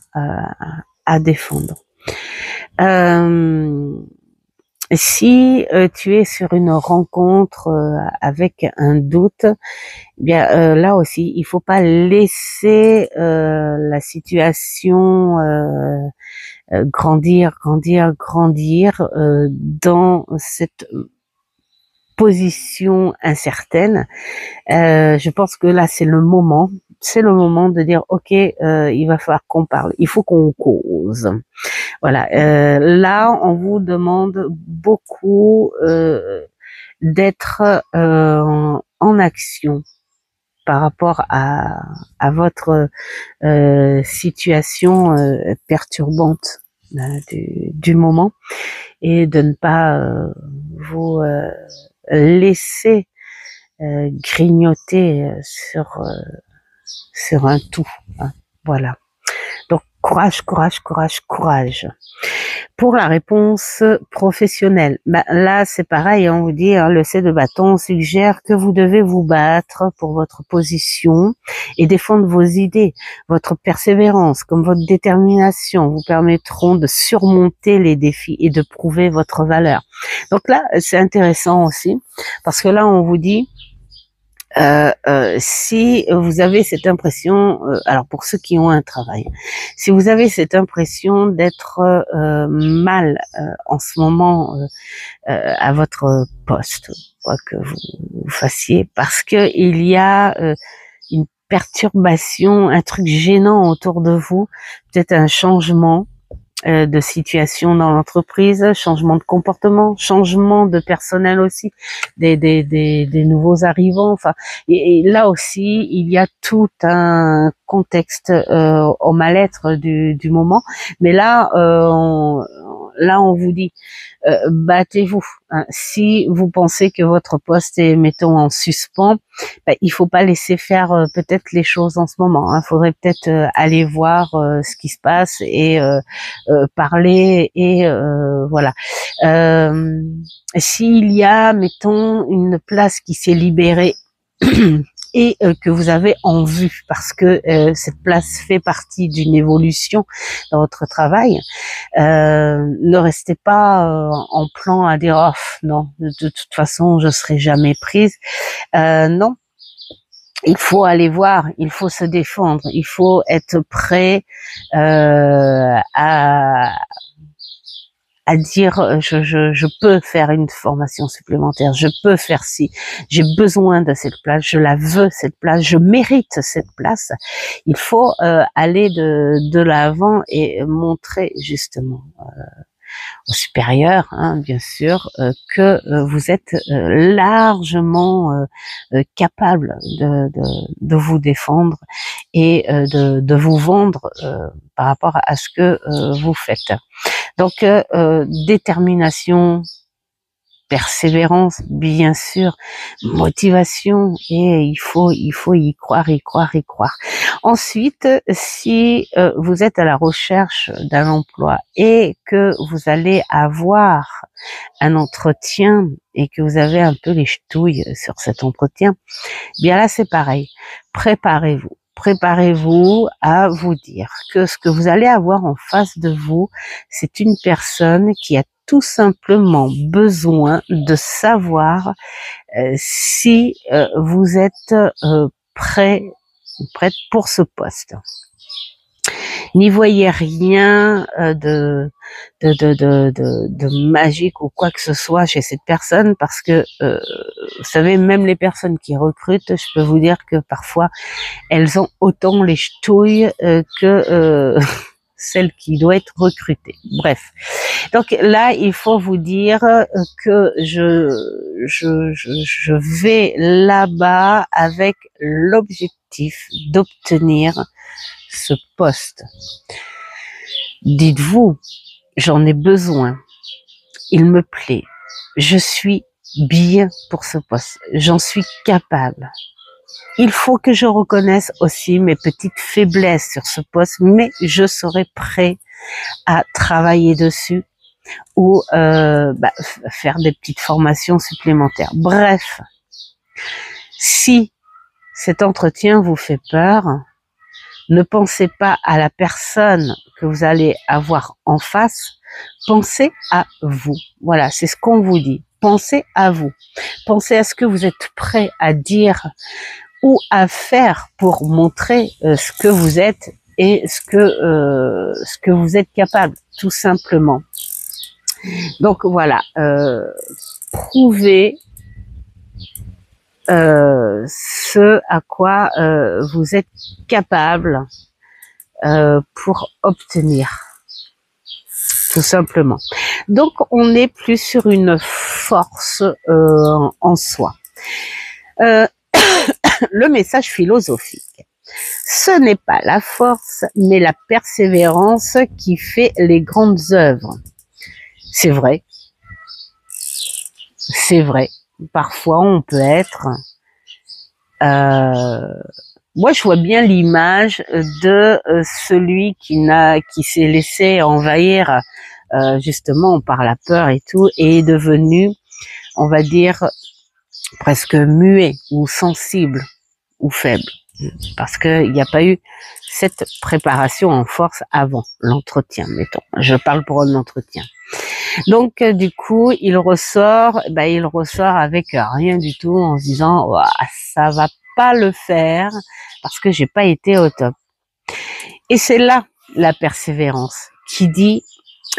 à défendre. Si tu es sur une rencontre avec un doute, eh bien là aussi, il faut pas laisser la situation grandir dans cette position incertaine. Je pense que là c'est le moment de dire ok, il va falloir qu'on parle, il faut qu'on cause. Voilà, là on vous demande beaucoup d'être en action par rapport à votre situation perturbante du moment, et de ne pas vous laisser grignoter sur un tout, hein. Voilà. Donc courage, courage, courage, courage. Pour la réponse professionnelle, là c'est pareil, on vous dit, hein, le 7 de bâton suggère que vous devez vous battre pour votre position et défendre vos idées. Votre persévérance comme votre détermination vous permettront de surmonter les défis et de prouver votre valeur. Donc là, c'est intéressant aussi, parce que là on vous dit, si vous avez cette impression, alors pour ceux qui ont un travail, si vous avez cette impression d'être mal en ce moment à votre poste, quoi que vous fassiez, parce que il y a une perturbation, un truc gênant autour de vous, peut-être un changement de situation dans l'entreprise, changement de comportement, changement de personnel aussi, des nouveaux arrivants. Enfin, et là aussi, il y a tout un contexte au mal-être du moment. Mais là, on vous dit, battez-vous. Hein. Si vous pensez que votre poste est, mettons, en suspens, il faut pas laisser faire peut-être les choses en ce moment. Il faudrait peut-être aller voir ce qui se passe et parler et voilà. S'il y a, mettons, une place qui s'est libérée et que vous avez en vue, parce que cette place fait partie d'une évolution dans votre travail, ne restez pas en plan à dire oh, non, de toute façon je serai jamais prise. Non, il faut aller voir, il faut se défendre, il faut être prêt à dire je peux faire une formation supplémentaire, je peux faire ci, j'ai besoin de cette place, je la veux cette place, je mérite cette place. Il faut aller de l'avant et montrer justement au supérieur, hein, bien sûr, que vous êtes largement capable de vous défendre et de vous vendre par rapport à ce que vous faites. Donc, détermination, persévérance, bien sûr, motivation, et il faut y croire, y croire, y croire. Ensuite, si vous êtes à la recherche d'un emploi et que vous allez avoir un entretien et que vous avez un peu les ch'touilles sur cet entretien, bien là c'est pareil, préparez-vous. Préparez-vous à vous dire que ce que vous allez avoir en face de vous, c'est une personne qui a tout simplement besoin de savoir si vous êtes prêt ou prête pour ce poste. N'y voyez rien de magique ou quoi que ce soit chez cette personne, parce que vous savez, même les personnes qui recrutent, je peux vous dire que parfois elles ont autant les ch'touilles que celle qui doit être recrutée. Bref. Donc là, il faut vous dire que je vais là-bas avec l'objectif d'obtenir ce poste. Dites-vous, j'en ai besoin, il me plaît, je suis bien pour ce poste, j'en suis capable. Il faut que je reconnaisse aussi mes petites faiblesses sur ce poste, mais je serai prêt à travailler dessus ou faire des petites formations supplémentaires. Bref, si cet entretien vous fait peur, ne pensez pas à la personne que vous allez avoir en face, pensez à vous. Voilà, c'est ce qu'on vous dit. Pensez à vous. Pensez à ce que vous êtes prêt à dire ou à faire pour montrer ce que vous êtes et ce que vous êtes capable, tout simplement. Donc voilà, prouvez ce à quoi vous êtes capable pour obtenir, tout simplement. Donc on n'est plus sur une force en soi. Le message philosophique: ce n'est pas la force, mais la persévérance qui fait les grandes œuvres. C'est vrai. C'est vrai. Parfois, on peut être... moi, je vois bien l'image de celui qui s'est laissé envahir justement par la peur et tout, et est devenu, on va dire, presque muet ou sensible ou faible, parce qu'il n'y a pas eu cette préparation en force avant l'entretien, mettons. Je parle pour un entretien. Donc du coup, il ressort avec rien du tout, en se disant ça va pas le faire parce que j'ai pas été au top. Et c'est là la persévérance qui dit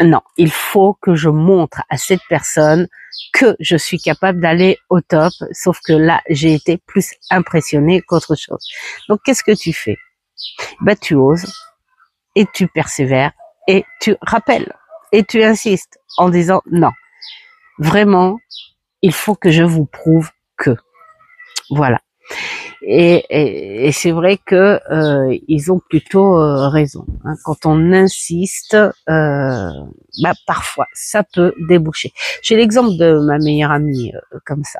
non, il faut que je montre à cette personne que je suis capable d'aller au top, sauf que là, j'ai été plus impressionnée qu'autre chose. Donc, qu'est-ce que tu fais? Tu oses et tu persévères et tu rappelles et tu insistes en disant non, vraiment, il faut que je vous prouve que. Voilà. Et c'est vrai que ils ont plutôt raison. Hein. Quand on insiste, parfois ça peut déboucher. J'ai l'exemple de ma meilleure amie comme ça,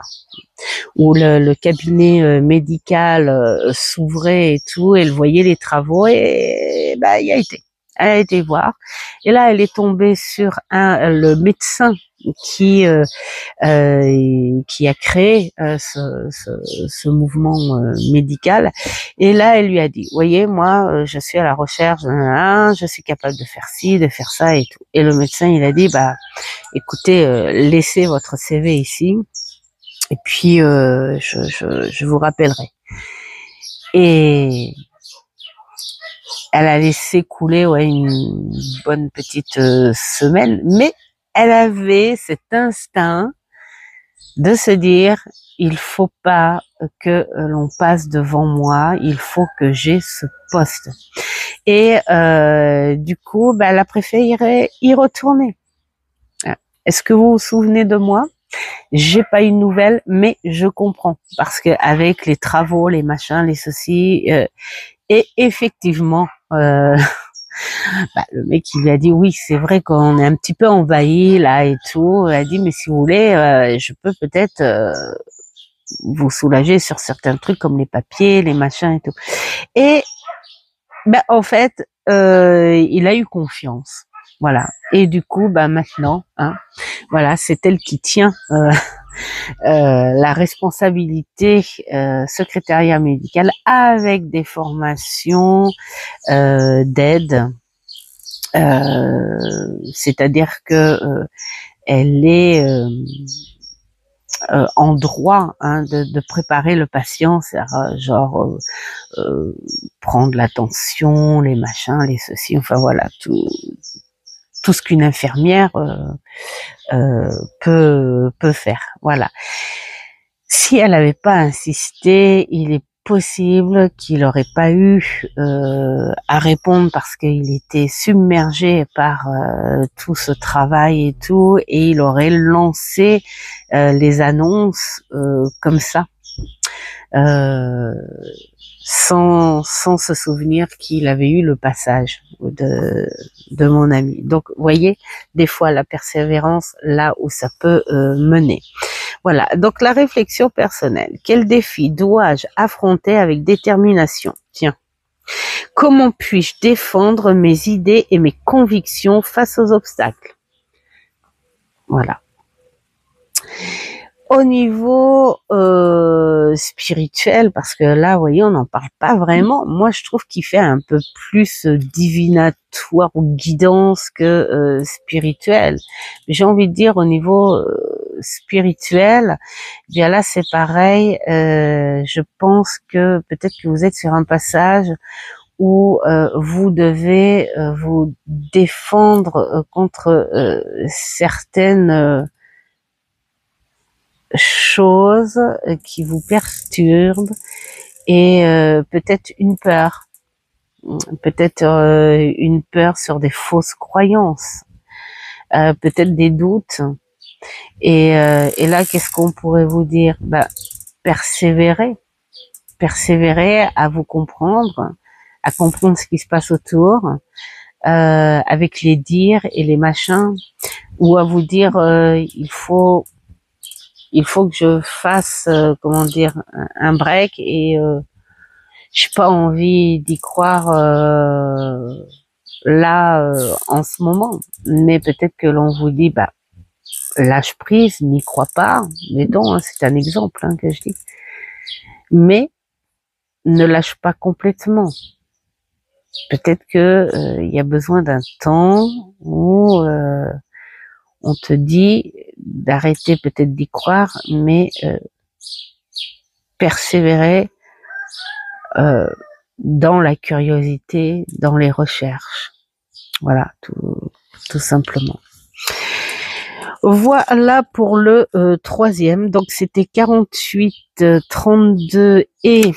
où le cabinet médical s'ouvrait et tout, elle voyait les travaux et y a été. Elle a été voir. Et là, elle est tombée sur le médecin qui a créé ce mouvement médical. Et là, elle lui a dit, voyez, moi, je suis à la recherche je suis capable de faire ci, de faire ça et tout. Et le médecin, il a dit, écoutez, laissez votre CV ici, et puis je vous rappellerai. Et elle a laissé couler une bonne petite semaine, mais elle avait cet instinct de se dire, il faut pas que l'on passe devant moi, il faut que j'ai ce poste. Et du coup, elle a préféré y retourner. Est-ce que vous vous souvenez de moi? J'ai pas eu de nouvelles, mais je comprends, parce que avec les travaux, les machins, les ceci, et effectivement, le mec il lui a dit oui, c'est vrai qu'on est un petit peu envahi là et tout. Elle a dit mais si vous voulez, je peux peut-être vous soulager sur certains trucs comme les papiers, les machins et tout. Et en fait, il a eu confiance. Voilà. Et du coup, maintenant, voilà, c'est elle qui tient la responsabilité secrétariat médical avec des formations d'aide. C'est-à-dire que elle est en droit de préparer le patient, genre prendre la tension, les machins, les ceci, enfin voilà, tout ce qu'une infirmière peut faire. Voilà. Si elle n'avait pas insisté, il est possible qu'il n'aurait pas eu à répondre parce qu'il était submergé par tout ce travail et tout, et il aurait lancé les annonces comme ça, sans se souvenir qu'il avait eu le passage de mon ami. Donc, vous voyez, des fois la persévérance, là où ça peut mener. Voilà, donc la réflexion personnelle. Quel défi dois-je affronter avec détermination? Tiens, comment puis-je défendre mes idées et mes convictions face aux obstacles? Voilà. Au niveau spirituel, parce que là, vous voyez, on n'en parle pas vraiment. Moi, je trouve qu'il fait un peu plus divinatoire ou guidance que spirituel. J'ai envie de dire au niveau spirituel, bien là, c'est pareil. Je pense que peut-être que vous êtes sur un passage où vous devez vous défendre contre certaines choses qui vous perturbent et peut-être une peur sur des fausses croyances, peut-être des doutes, et là qu'est-ce qu'on pourrait vous dire? Persévérer à vous comprendre, à comprendre ce qui se passe autour, avec les dires et les machins, ou à vous dire il faut que je fasse, un break, et j'ai pas envie d'y croire là en ce moment. Mais peut-être que l'on vous dit, bah, lâche prise, n'y crois pas. Mettons, hein, c'est un exemple hein, que je dis. Mais ne lâche pas complètement. Peut-être que il y a besoin d'un temps où on te dit d'arrêter peut-être d'y croire, mais persévérer dans la curiosité, dans les recherches. Voilà, tout simplement. Voilà pour le troisième. Donc c'était 48, 32 et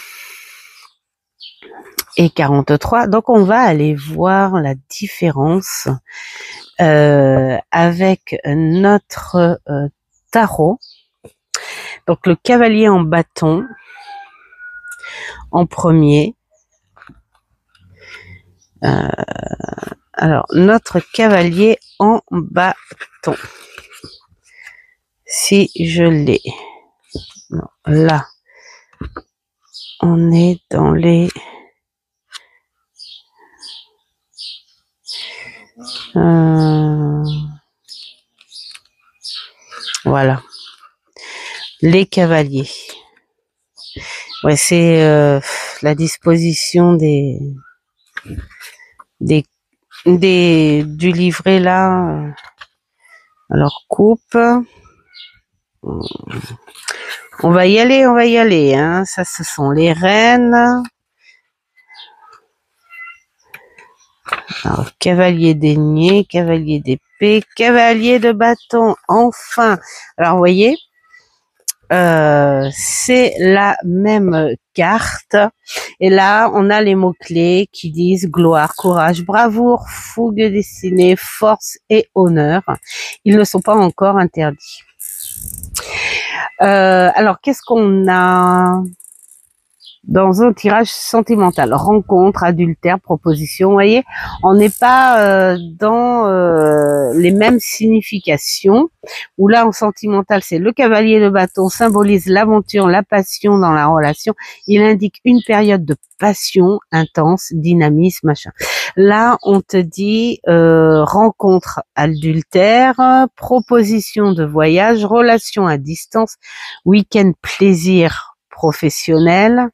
43. Donc on va aller voir la différence avec notre tarot. Donc le cavalier en bâton en premier. Alors notre cavalier en bâton. Si je l'ai. Non, là. On est dans les voilà. Les cavaliers. Ouais, c'est la disposition du livret là. Alors coupe. On va y aller, hein. Ça, ce sont les reines. Alors, cavalier d'aîné, cavalier d'épée, cavalier de bâton, enfin. Alors, vous voyez, c'est la même carte. Et là, on a les mots-clés qui disent gloire, courage, bravoure, fougue destinée, force et honneur. Ils ne sont pas encore interdits. Alors, qu'est-ce qu'on a dans un tirage sentimental? Rencontre, adultère, proposition. Vous voyez, on n'est pas dans les mêmes significations. Où là, en sentimental, c'est le cavalier de bâton symbolise l'aventure, la passion dans la relation. Il indique une période de passion intense, dynamisme, machin. Là, on te dit rencontre, adultère, proposition de voyage, relation à distance, week-end, plaisir professionnel.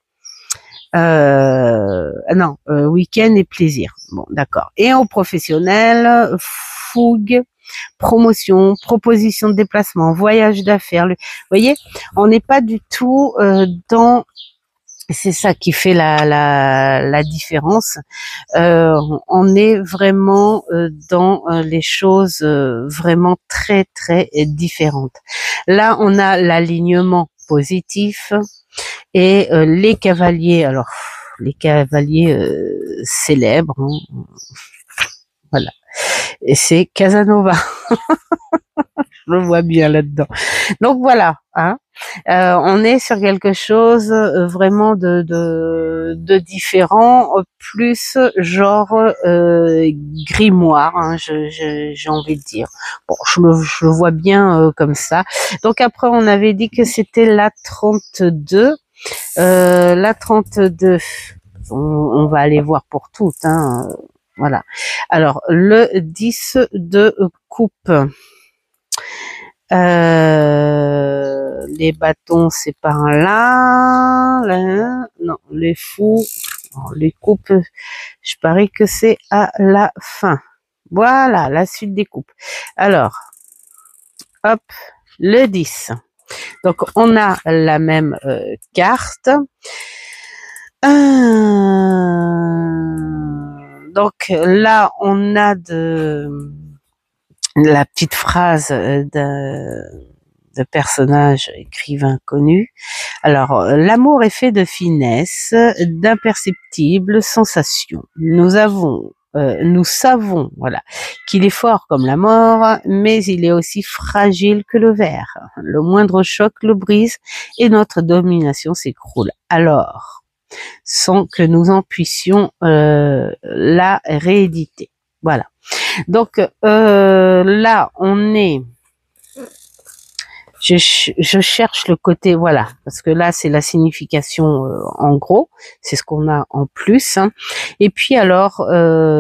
Non, week-end et plaisir. Bon, d'accord. Et en professionnel, fougue, promotion, proposition de déplacement, voyage d'affaires. Vous voyez, on n'est pas du tout dans. C'est ça qui fait la différence. On est vraiment dans les choses vraiment très très différentes. Là, on a l'alignement positif. Et les cavaliers, alors les cavaliers célèbres, hein, voilà. Et c'est Casanova, je le vois bien là-dedans. Donc voilà, hein, on est sur quelque chose vraiment de différent, plus genre grimoire, hein, j'ai envie de dire. Bon, je le vois bien comme ça. Donc après, on avait dit que c'était la 32. La 32, on va aller voir pour toutes, hein, voilà. Alors, le 10 de coupe. Les bâtons, c'est par là. Non, les fous, les coupes, je parie que c'est à la fin. Voilà, la suite des coupes. Alors, hop, le 10. Donc, on a la même carte. Donc, là, on a la petite phrase de personnage écrivain connu. Alors, l'amour est fait de finesse, d'imperceptibles sensations. Nous savons, voilà, qu'il est fort comme la mort, mais il est aussi fragile que le verre. Le moindre choc le brise et notre domination s'écroule. Alors, sans que nous en puissions la rééditer. Voilà. Donc là, on est, je cherche le côté, voilà, parce que là c'est la signification en gros, c'est ce qu'on a en plus. Hein. Et puis alors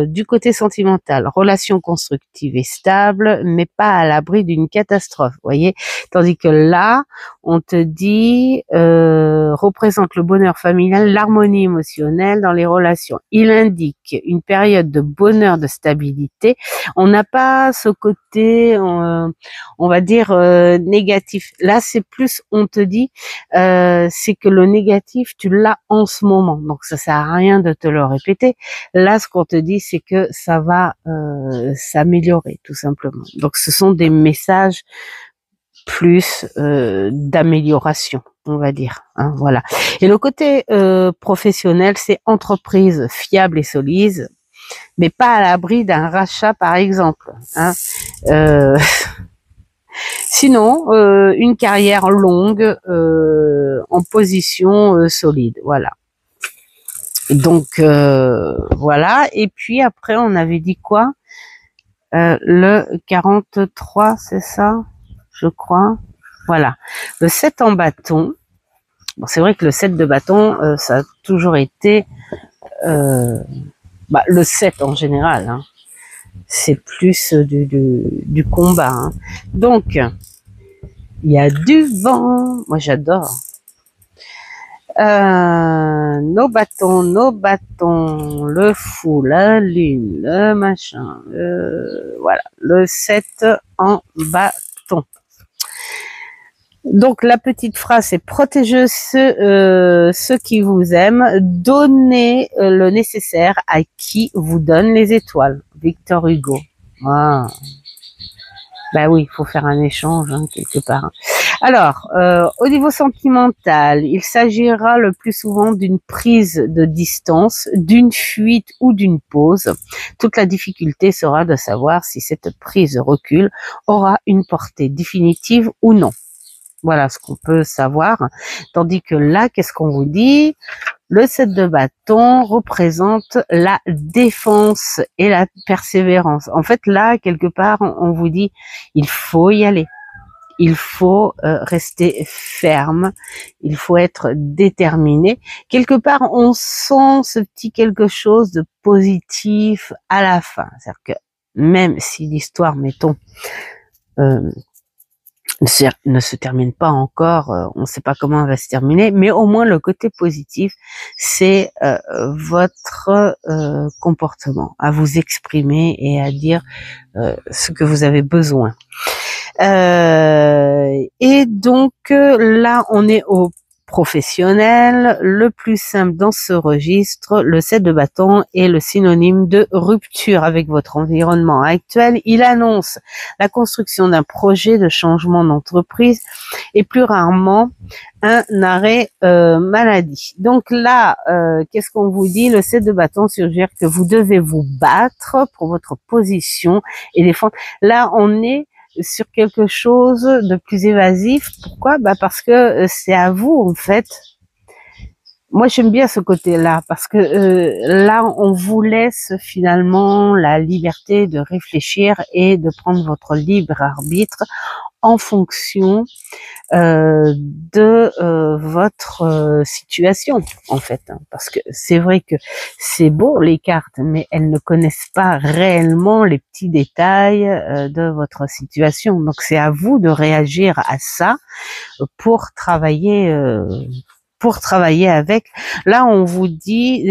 du côté sentimental, relation constructive et stable, mais pas à l'abri d'une catastrophe, vous voyez. Tandis que là, on te dit représente le bonheur familial, l'harmonie émotionnelle dans les relations. Il indique une période de bonheur, de stabilité. On n'a pas ce côté, on va dire négatif. Là, c'est plus, on te dit, c'est que le négatif, tu l'as en ce moment. Donc, ça sert à rien de te le répéter. Là, ce qu'on te dit, c'est que ça va s'améliorer, tout simplement. Donc, ce sont des messages plus d'amélioration, on va dire. Hein, voilà. Et le côté professionnel, c'est entreprise fiable et solide, mais pas à l'abri d'un rachat, par exemple. Hein. Sinon, une carrière longue en position solide, voilà. Donc voilà. Et puis après, on avait dit quoi? Le 43, c'est ça, je crois. Voilà. Le 7 en bâton. Bon, c'est vrai que le 7 de bâton, ça a toujours été le 7 en général. Hein. C'est plus du combat. Hein. Donc, il y a du vent. Moi, j'adore. Nos bâtons, le fou, la lune, le machin. Voilà, le 7 en bâton. Donc, la petite phrase, c'est protéger ceux qui vous aiment, donnez le nécessaire à qui vous donne les étoiles. Victor Hugo. Ah. Ben oui, il faut faire un échange hein, quelque part. Alors, au niveau sentimental, il s'agira le plus souvent d'une prise de distance, d'une fuite ou d'une pause. Toute la difficulté sera de savoir si cette prise de recul aura une portée définitive ou non. Voilà ce qu'on peut savoir. Tandis que là, qu'est-ce qu'on vous dit? Le 7 de bâton représente la défense et la persévérance. En fait, là, quelque part, on vous dit, il faut y aller. Il faut rester ferme. Il faut être déterminé. Quelque part, on sent ce petit quelque chose de positif à la fin. C'est-à-dire que même si l'histoire, mettons, ne se termine pas encore, on ne sait pas comment elle va se terminer, mais au moins le côté positif, c'est votre comportement, à vous exprimer et à dire ce que vous avez besoin. Et donc là, on est au professionnel. Le plus simple dans ce registre, le 7 de bâton est le synonyme de rupture avec votre environnement actuel. Il annonce la construction d'un projet de changement d'entreprise et plus rarement un arrêt maladie. Donc là, qu'est-ce qu'on vous dit? Le 7 de bâton suggère que vous devez vous battre pour votre position et défendre. Là, on est sur quelque chose de plus évasif. Pourquoi? Parce que c'est à vous, en fait. Moi, j'aime bien ce côté-là, parce que là, on vous laisse finalement la liberté de réfléchir et de prendre votre libre arbitre en fonction de votre situation, en fait. Hein, parce que c'est vrai que c'est beau, les cartes, mais elles ne connaissent pas réellement les petits détails de votre situation. Donc, c'est à vous de réagir à ça pour travailler avec. Là, on vous dit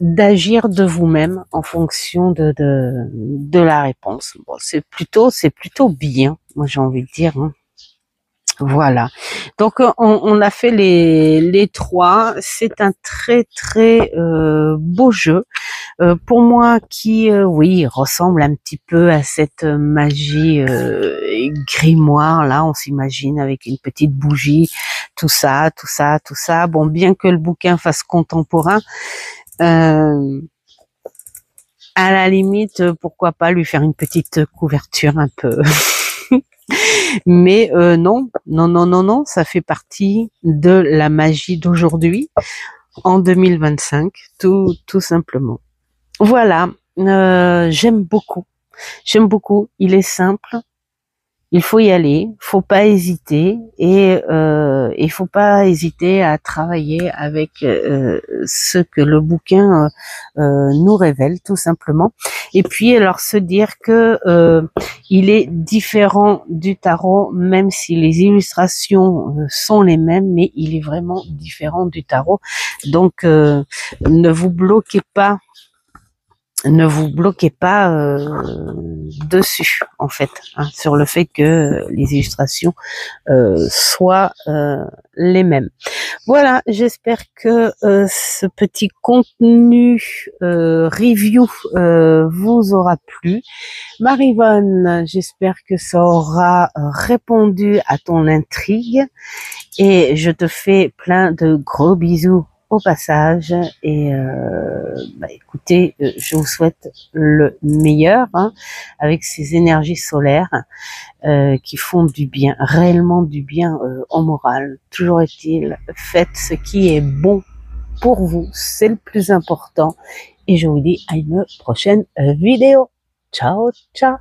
d'agir de vous-même en fonction de la réponse. Bon, c'est plutôt bien, moi j'ai envie de dire. Hein. Voilà. Donc on a fait les trois. C'est un très très beau jeu. Pour moi qui oui ressemble un petit peu à cette magie grimoire là, on s'imagine avec une petite bougie, tout ça. Bon, bien que le bouquin fasse contemporain, à la limite, pourquoi pas lui faire une petite couverture un peu. Mais non, ça fait partie de la magie d'aujourd'hui, en 2025, tout simplement. Voilà, j'aime beaucoup. J'aime beaucoup, il est simple. Il faut y aller, faut pas hésiter et il faut pas hésiter à travailler avec ce que le bouquin nous révèle tout simplement. Et puis alors se dire que il est différent du tarot, même si les illustrations sont les mêmes, mais il est vraiment différent du tarot. Donc ne vous bloquez pas. Ne vous bloquez pas dessus, en fait, hein, sur le fait que les illustrations soient les mêmes. Voilà, j'espère que ce petit contenu review vous aura plu. Marivonne, j'espère que ça aura répondu à ton intrigue et je te fais plein de gros bisous au passage et écoutez, je vous souhaite le meilleur hein, avec ces énergies solaires qui font du bien, réellement du bien au moral. Toujours est-il, faites ce qui est bon pour vous, c'est le plus important et je vous dis à une prochaine vidéo. Ciao, ciao.